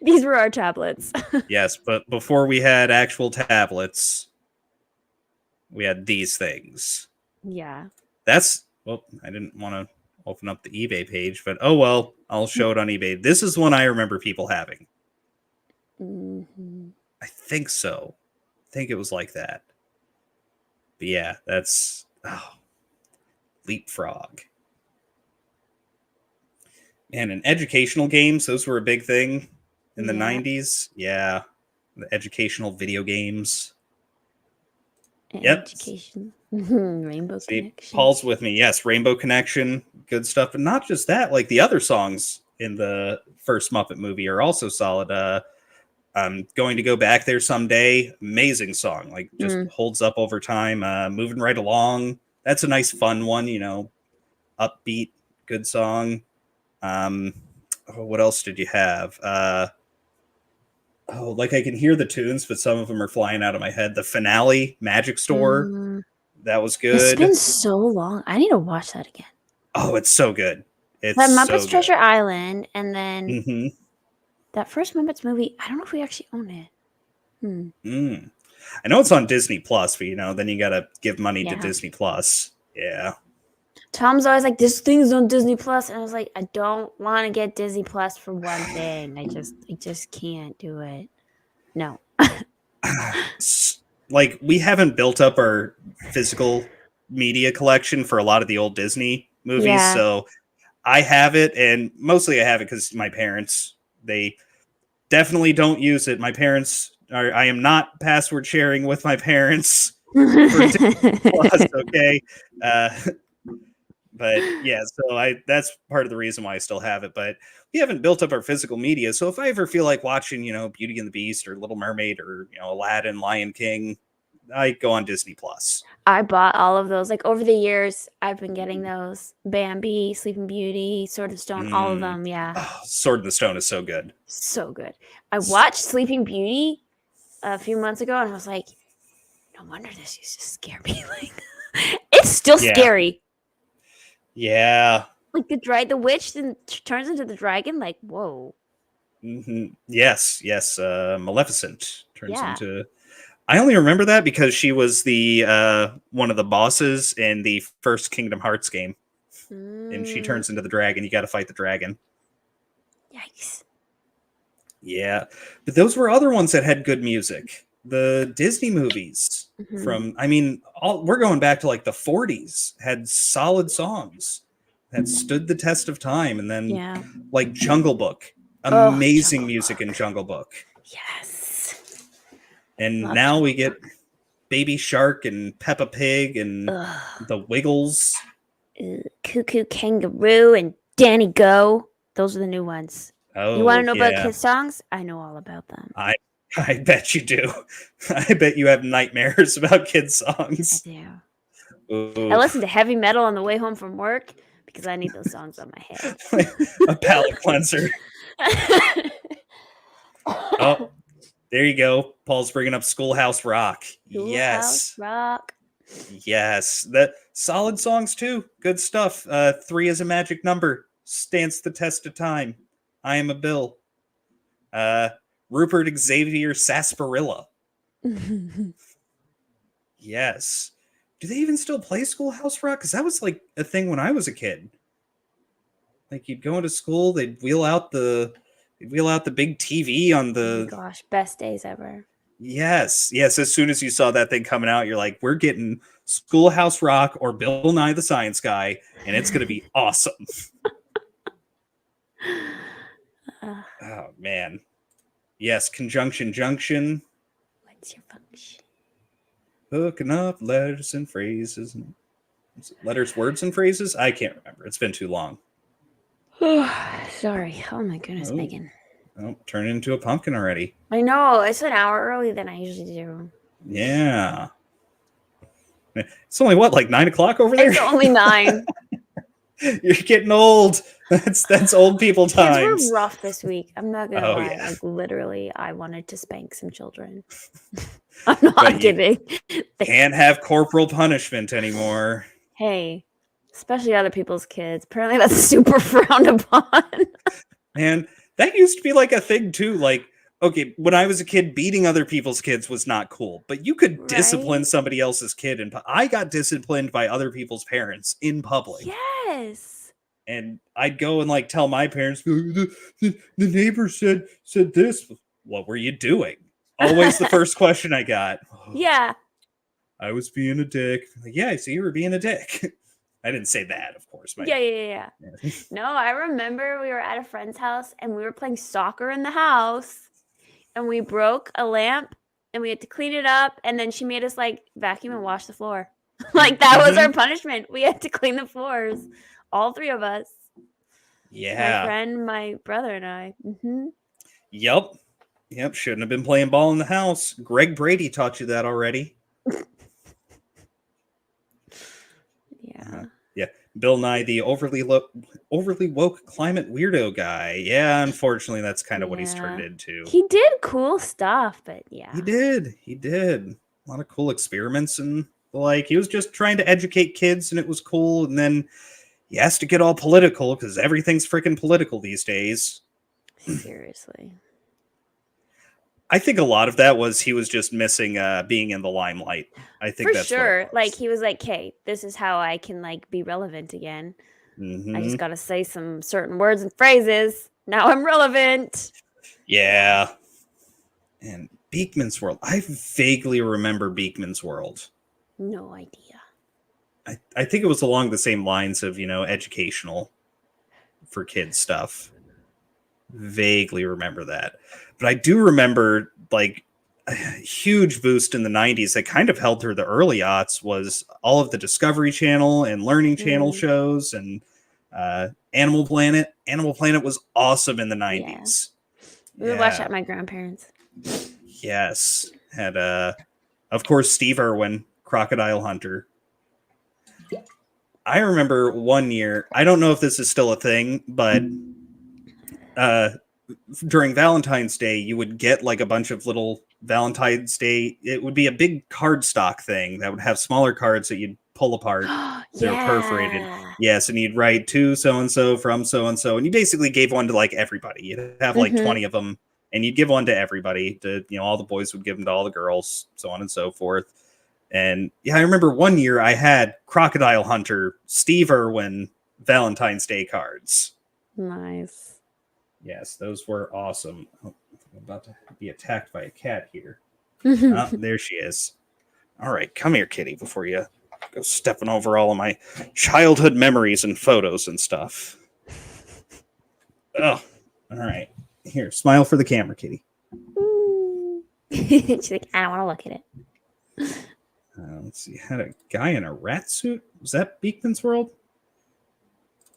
These were our tablets. Yes, but before we had actual tablets, we had these things. Yeah. That's Well, I didn't want to open up the eBay page, but oh well, I'll show it on eBay. This is one I remember people having. Mm-hmm. I think so. I think it was like that. But yeah, that's Leapfrog. And in educational games, those were a big thing in the 90s. Yeah. The educational video games. Yep. Education. Rainbow Connection. Paul's with me. Yes, Rainbow Connection. Good stuff. But not just that, like the other songs in the first Muppet movie are also solid. I'm going to go back there someday. Amazing song. Like just holds up over time. Moving right along. That's a nice fun one, you know. Upbeat, good song. What else did you have? Like I can hear the tunes, but some of them are flying out of my head. The finale, Magic Store, that was good. It's been so long. I need to watch that again. Oh, it's so good. It's that Muppets so Treasure Island, and then that first Muppets movie. I don't know if we actually own it. I know it's on Disney Plus, but you know, then you gotta give money to Disney Plus. Yeah. Tom's always like, this thing's on Disney Plus, and I was like, I don't want to get Disney Plus for one thing. I just can't do it. No. Like, we haven't built up our physical media collection for a lot of the old Disney movies, so I have it, and mostly I have it because my parents, they definitely don't use it. My parents are, I am not password sharing with my parents for Disney Plus, okay? But yeah, so that's part of the reason why I still have it. But we haven't built up our physical media. So if I ever feel like watching, you know, Beauty and the Beast or Little Mermaid or, you know, Aladdin, Lion King, I go on Disney Plus. I bought all of those. Like over the years, I've been getting those. Bambi, Sleeping Beauty, Sword and Stone, all of them. Yeah. Oh, Sword in the Stone is so good. So good. I watched Sleeping Beauty a few months ago and I was like, no wonder this used to scare me. Like, it's still scary. Yeah. Like the witch then turns into the dragon. Like, whoa. Yes. Maleficent turns into. I only remember that because she was the one of the bosses in the first Kingdom Hearts game, and she turns into the dragon. You got to fight the dragon. Yikes. Yeah, but those were other ones that had good music. The Disney movies from, I mean, we're going back to like the 40s, had solid songs that stood the test of time. And then like Jungle Book, amazing music in Jungle Book. Yes. And now we get Baby Shark and Peppa Pig and the Wiggles. Cuckoo Kangaroo and Danny Go. Those are the new ones. Oh, you want to know about kids' songs? I know all about them. I bet you do. I bet you have nightmares about kids' songs. I do. Ooh. I listen to heavy metal on the way home from work because I need those songs on my head. A palate cleanser. Oh, there you go. Paul's bringing up Schoolhouse Rock. Schoolhouse Rock. Yes. The solid songs too. Good stuff. 3 is a magic number. Stands the test of time. I am a Bill. Rupert Xavier Sarsaparilla. Yes. Do they even still play Schoolhouse Rock? Because that was like a thing when I was a kid. Like you'd go into school, they'd wheel out the big TV on the. Oh gosh, best days ever. Yes. As soon as you saw that thing coming out, you're like, we're getting Schoolhouse Rock or Bill Nye the Science Guy, and it's going to be awesome. Oh man. Yes, Conjunction Junction. What's your function? Hooking up letters and phrases. Letters, words, and phrases? I can't remember. It's been too long. Sorry. Oh my goodness, Megan. Oh, turned into a pumpkin already. I know. It's an hour early than I usually do. Yeah. It's only what, like 9 o'clock over there? It's only 9. You're getting old. That's old people times. Kids were rough this week. I'm not gonna lie. Yeah. Like literally, I wanted to spank some children. I'm not kidding. Can't have corporal punishment anymore. Hey, especially other people's kids. Apparently, that's super frowned upon. Man, that used to be like a thing too. Like Okay, when I was a kid, beating other people's kids was not cool, but you could discipline Right? somebody else's kid. And I got disciplined by other people's parents in public. Yes. And I'd go and like tell my parents, the neighbor said this. What were you doing? Always the first question I got. Yeah. I was being a dick. Like, yeah, I see you were being a dick. I didn't say that, of course. Yeah. No, I remember we were at a friend's house and we were playing soccer in the house and we broke a lamp and we had to clean it up. And then she made us like vacuum and wash the floor. Like that was our punishment. We had to clean the floors. All three of us. Yeah. My friend, my brother, and I. Yep. Shouldn't have been playing ball in the house. Greg Brady taught you that already. Yeah. Yeah. Bill Nye, the overly woke climate weirdo guy. Yeah, unfortunately, that's kind of what he's turned into. He did cool stuff, but yeah. He did. A lot of cool experiments and like he was just trying to educate kids and it was cool. And then he has to get all political because everything's freaking political these days. Seriously. I think a lot of that was he was just missing being in the limelight. I think that's sure. Like he was like, "Hey, this is how I can like be relevant again. I just gotta say some certain words and phrases. Now I'm relevant." Yeah. And Beekman's World. I vaguely remember Beekman's World. No idea. I think it was along the same lines of, educational for kids stuff. Vaguely remember that. But I do remember like a huge boost in the 90s that kind of held through the early aughts was all of the Discovery Channel and Learning Channel shows and Animal Planet. Animal Planet was awesome in the 90s. Yeah. We would watch that at my grandparents. Yes. Had of course Steve Irwin, Crocodile Hunter. I remember one year, I don't know if this is still a thing, but during Valentine's Day, you would get like a bunch of little Valentine's Day. It would be a big cardstock thing that would have smaller cards that you'd pull apart. They're perforated. Yes, and you'd write to so-and-so from so-and-so. And you basically gave one to like everybody. You'd have like 20 of them and you'd give one to everybody. To all the boys would give them to all the girls, so on and so forth. And yeah, I remember one year I had Crocodile Hunter, Steve Irwin Valentine's Day cards. Nice. Yes, those were awesome. Oh, I'm about to be attacked by a cat here. Oh, there she is. All right, come here, kitty, before you go stepping over all of my childhood memories and photos and stuff. Oh, all right. Here, smile for the camera, kitty. She's like, I don't want to look at it. Let's see. Had a guy in a rat suit. Was that Beekman's World?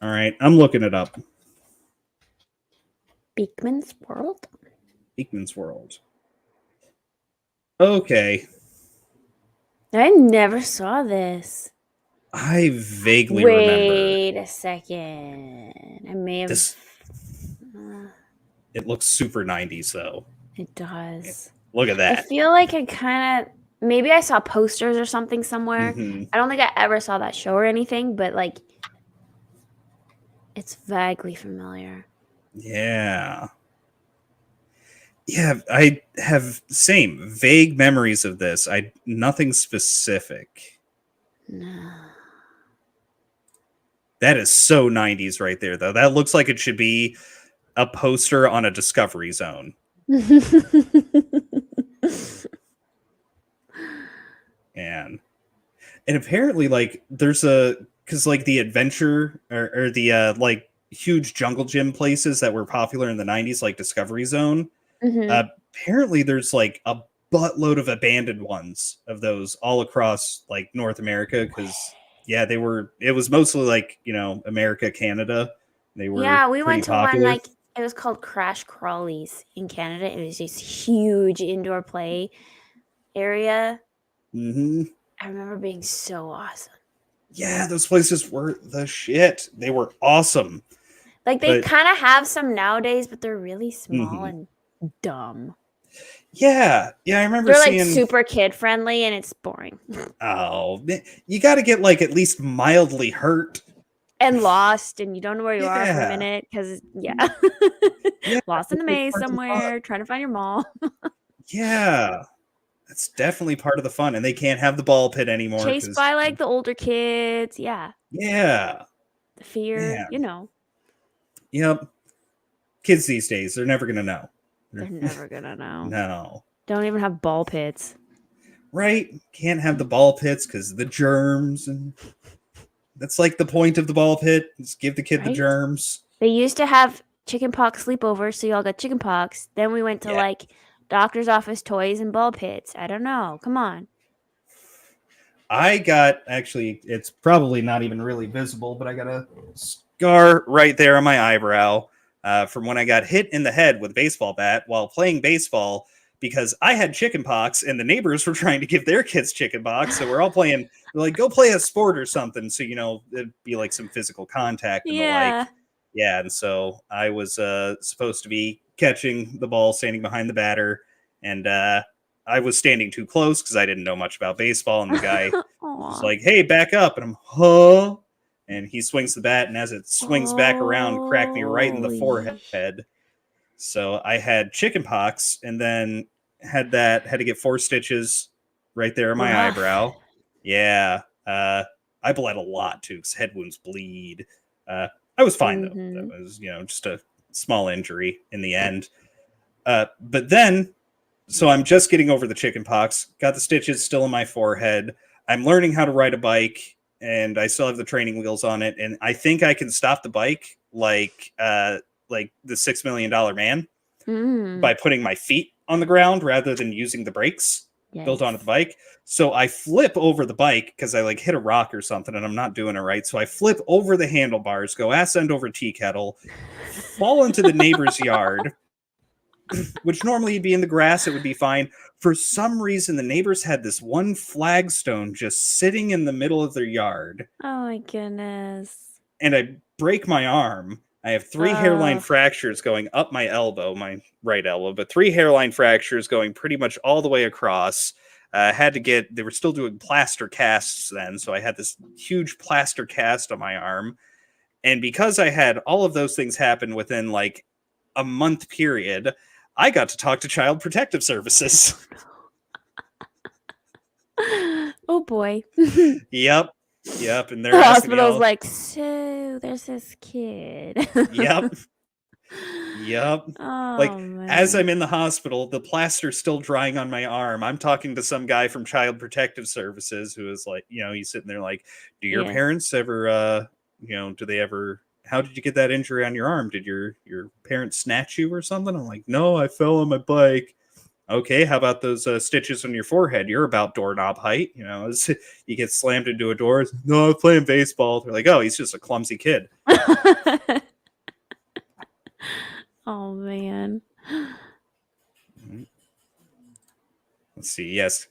All right, I'm looking it up. Beekman's World? Beekman's World. Okay. I never saw this. I vaguely remember. Wait a second. I may have. It looks super 90s, though. It does. Look at that. I feel like I kind of. Maybe I saw posters or something somewhere. I don't think I ever saw that show or anything, but like. It's vaguely familiar. Yeah. Yeah, I have same vague memories of this. Nothing specific. No. That is so 90s right there, though. That looks like it should be a poster on a Discovery Zone. And apparently, like, there's because like the adventure or the like huge jungle gym places that were popular in the 90s, like Discovery Zone. Apparently there's like a buttload of abandoned ones of those all across like North America, because it was mostly like America, Canada. They were we went to popular. one, like it was called Crash Crawlies in Canada. It was this huge indoor play area. I remember being so awesome. Yeah, those places were the shit. They were awesome. Like they kind of have some nowadays, but they're really small and dumb. Yeah, I remember they're seeing like super kid friendly, and it's boring. Oh, you got to get like at least mildly hurt. And lost, and you don't know where you are for a Yeah. minute because yeah, Yeah, lost in the it's like maze part of the fun. somewhere, trying to find your mall. Yeah, that's definitely part of the fun, and they can't have the ball pit anymore Chased because by like the older kids. Yeah, yeah, the fear. man, You know, yep. Kids these days, they're never gonna know. they're never gonna know. No, Don't even have ball pits. right? Can't have the ball pits because the germs, and that's like the point of the ball pit. Is give the kid the Right? germs. They used to have chickenpox sleepovers, so y'all got chickenpox. Then we went to Yeah, like doctor's office toys and ball pits. I don't know. Come on. I got actually. It's probably not even really visible, but I got a scar right there on my eyebrow from when I got hit in the head with a baseball bat while playing baseball because I had chickenpox and the neighbors were trying to give their kids chickenpox. So we're all playing, we're like, go play a sport or something. So, it'd be like some physical contact and the Yeah. like. Yeah. And so I was supposed to be catching the ball, standing behind the batter. And I was standing too close because I didn't know much about baseball. And the guy was Aw. like, hey, back up. And I'm, huh? And he swings the bat, and as it swings back around, cracked me right in the Holy. forehead. So I had chicken pox, and then had to get 4 stitches right there in my Rough. eyebrow. Yeah, I bled a lot too, because head wounds bleed. I was fine though. That was just a small injury in the end. But then, so I'm just getting over the chicken pox. Got the stitches still in my forehead. I'm learning how to ride a bike, and I still have the training wheels on it. And I think I can stop the bike like the $6 million Man by putting my feet on the ground rather than using the brakes built onto the bike. So I flip over the bike because I like hit a rock or something and I'm not doing it right. So I flip over the handlebars, go ass end over tea kettle, fall into the neighbor's yard, which normally you'd be in the grass, it would be fine. For some reason, the neighbors had this one flagstone just sitting in the middle of their yard. Oh my goodness. And I break my arm. I have 3 hairline fractures going up my elbow, my right elbow, but 3 hairline fractures going pretty much all the way across. They were still doing plaster casts then, so I had this huge plaster cast on my arm. And because I had all of those things happen within like a month period, I got to talk to Child Protective Services. Oh boy. Yep. And they're The asking me hospital's all, like, so there's this kid. Yep. Oh, Like, man. as I'm in the hospital, the plaster's still drying on my arm. I'm talking to some guy from Child Protective Services who is like, he's sitting there like, do your parents ever, do they ever, how did you get that injury on your arm? Did your parents snatch you or something? I'm like, no, I fell on my bike. Okay, how about those stitches on your forehead? You're about doorknob height. As you get slammed into a door. No, I'm playing baseball. They're like, oh, he's just a clumsy kid. Oh, man. Let's see. Yes.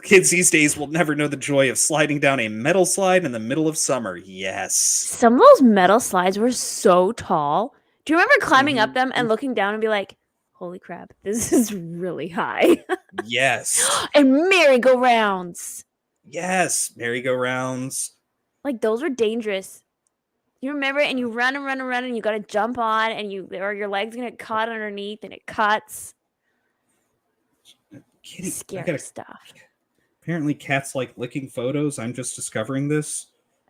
Kids these days will never know the joy of sliding down a metal slide in the middle of summer. Yes. Some of those metal slides were so tall. Do you remember climbing up them and looking down and be like, holy crap, this is really high? Yes. And merry-go-rounds. Yes. Merry-go-rounds. Like, those were dangerous. You remember? And you run and run and run and you got to jump on and your leg's going to get caught underneath and it cuts. Kitty, Scary stuff. Apparently cats like licking photos. I'm just discovering this.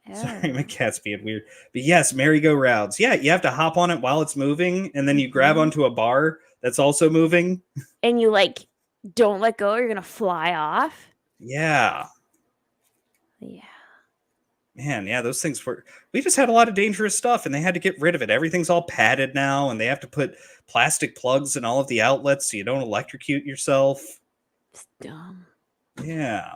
Oh. Sorry, my cat's being weird. But yes, merry-go-rounds. Yeah, you have to hop on it while it's moving, and then you grab onto a bar that's also moving. And you, like, don't let go or you're going to fly off. Yeah. Yeah. Man, yeah, those things we just had a lot of dangerous stuff, and they had to get rid of it. Everything's all padded now, and they have to put plastic plugs in all of the outlets so you don't electrocute yourself. It's dumb. Yeah.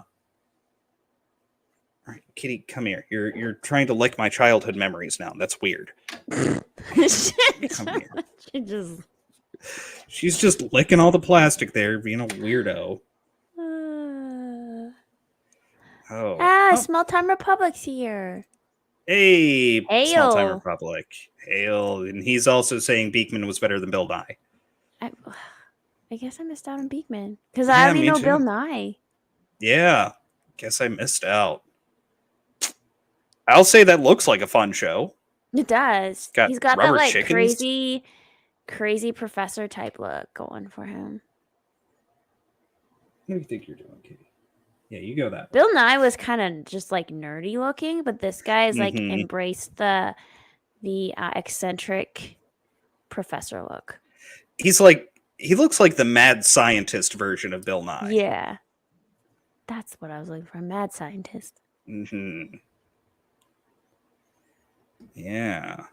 All right, Kitty, come here. You're trying to lick my childhood memories now. That's weird. Come here. She's just licking all the plastic there, being a weirdo. Small Time Republic's here. Hey, Hail. Small Time Republic. Hail. And he's also saying Beekman was better than Bill Nye. I guess I missed out on Beekman. Because I already know Bill Nye. Yeah. Guess I missed out. I'll say that looks like a fun show. It does. Got He's got that rubber like chickens. crazy professor type look going for him. What do you think you're doing, Katie? Yeah, you go that way. Bill Nye was kind of just like nerdy looking, but this guy is like embraced the eccentric professor look. He's like, he looks like the mad scientist version of Bill Nye. Yeah. That's what I was looking for. Mad scientist. Yeah.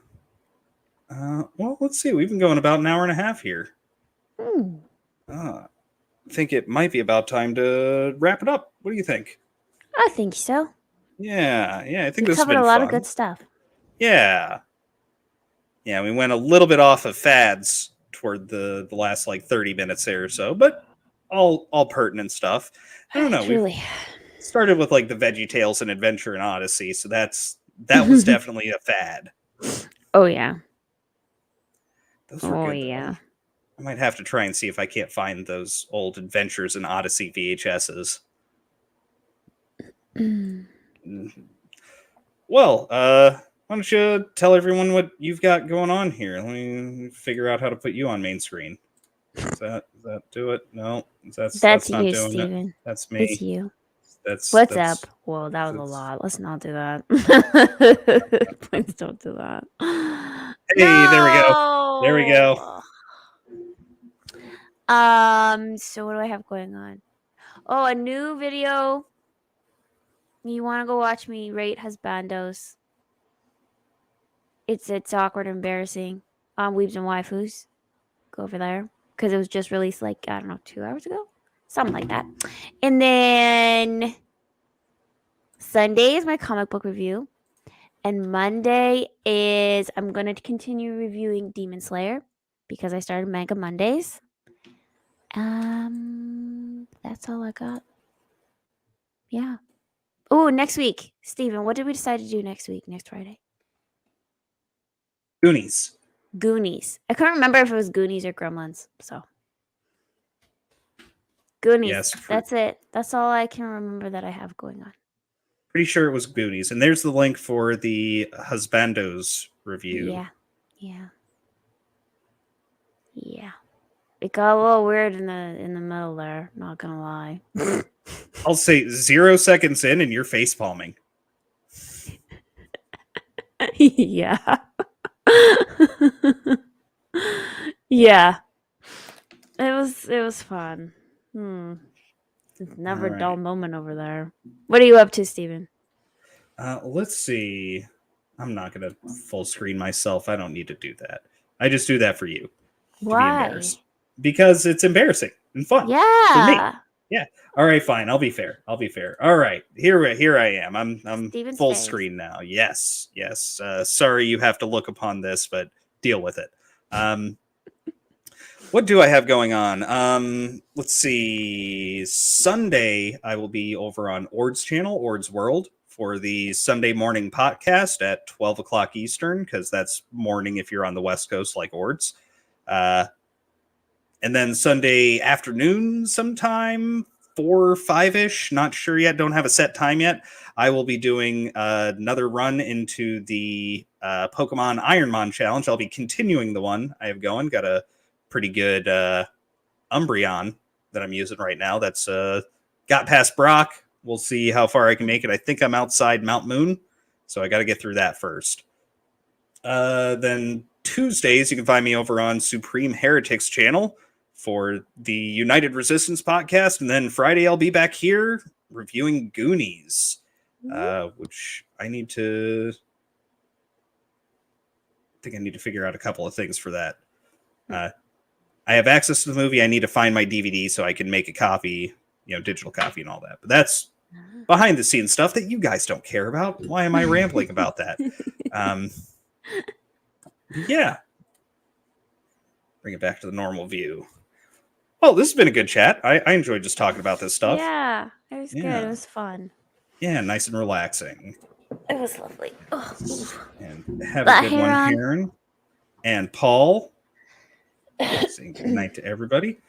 Well, let's see. We've been going about an hour and a half here. I think it might be about time to wrap it up. What do you think? I think so. Yeah. I think this has covered been a lot fun. of good stuff. Yeah, we went a little bit off of fads toward the last like 30 minutes there or so, but all pertinent stuff. I don't know. Truly. We started with like the Veggie Tales and Adventure in Odyssey, so that was definitely a fad. Oh yeah. Those were good, though. I might have to try and see if I can't find those old Adventures in Odyssey VHSs. Well, why don't you tell everyone what you've got going on here? Let me figure out how to put you on main screen. Does that do it? No, that's you, not doing Steven. it. That's me. It's you. What's up? Well, that was a lot. Let's not do that. Please don't do that. Hey, no! There we go. So what do I have going on? Oh, a new video. You want to go watch me rate husbandos? It's awkward, embarrassing. Weebs and waifus. Go over there because it was just released like, I don't know, 2 hours ago, something like that. And then Sunday is my comic book review, and Monday is I'm going to continue reviewing Demon Slayer because I started Manga Mondays. That's all I got. Yeah. Oh, next week, Steven, what did we decide to do next week, next Friday? Goonies. I couldn't remember if it was Goonies or Gremlins, so. Goonies. Yes, that's it. That's all I can remember that I have going on. Pretty sure it was Goonies. And there's the link for the Husbandos review. Yeah. It got a little weird in the middle there, not gonna lie. I'll say 0 seconds in and you're face palming. Yeah. Yeah. It was fun. It's never a dull moment over there. What are you up to, Steven? Let's see. I'm not gonna full screen myself. I don't need to do that. I just do that for you. Why? Because it's embarrassing and fun. Yeah. For me. Yeah. All right, fine. I'll be fair. All right. Here I am. I'm Steven's full face. screen now. Yes. Sorry you have to look upon this, but deal with it. What do I have going on? Let's see. Sunday, I will be over on Ord's channel, Ord's World, for the Sunday morning podcast at 12 o'clock Eastern, because that's morning if you're on the West Coast like Ord's. And then Sunday afternoon sometime, 4 or 5-ish, not sure yet, don't have a set time yet, I will be doing another run into the Pokemon Ironmon Challenge. I'll be continuing the one I have going. Got a pretty good Umbreon that I'm using right now. That's got past Brock. We'll see how far I can make it. I think I'm outside Mount Moon, so I got to get through that first. Then Tuesdays, you can find me over on Supreme Heretics channel for the United Resistance podcast. And then Friday, I'll be back here reviewing Goonies, which I need to figure out a couple of things for that. I have access to the movie. I need to find my DVD so I can make a copy, digital copy and all that. But that's behind the scenes stuff that you guys don't care about. Why am I rambling about that? Yeah. Bring it back to the normal view. Well, this has been a good chat. I enjoyed just talking about this stuff. Yeah, it was good. It was fun. Yeah, nice and relaxing. It was lovely. Oh. And have a good one, Karen. And Paul. Saying good night to everybody.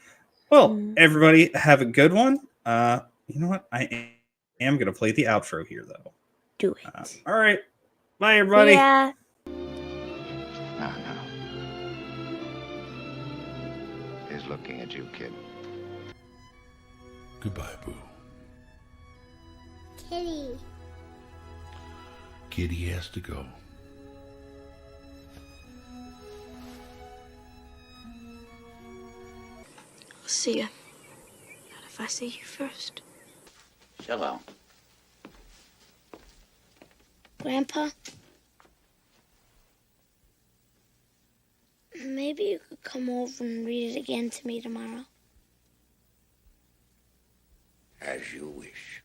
Well, everybody, have a good one. You know what? I am going to play the outro here, though. Do it. All right. Bye, everybody. Yeah. No, no. He's looking at you, kid. Goodbye, Boo. Kitty. Kitty has to go. I'll see you. Not if I see you first. Shalom. Grandpa? Maybe you could come over and read it again to me tomorrow. As you wish.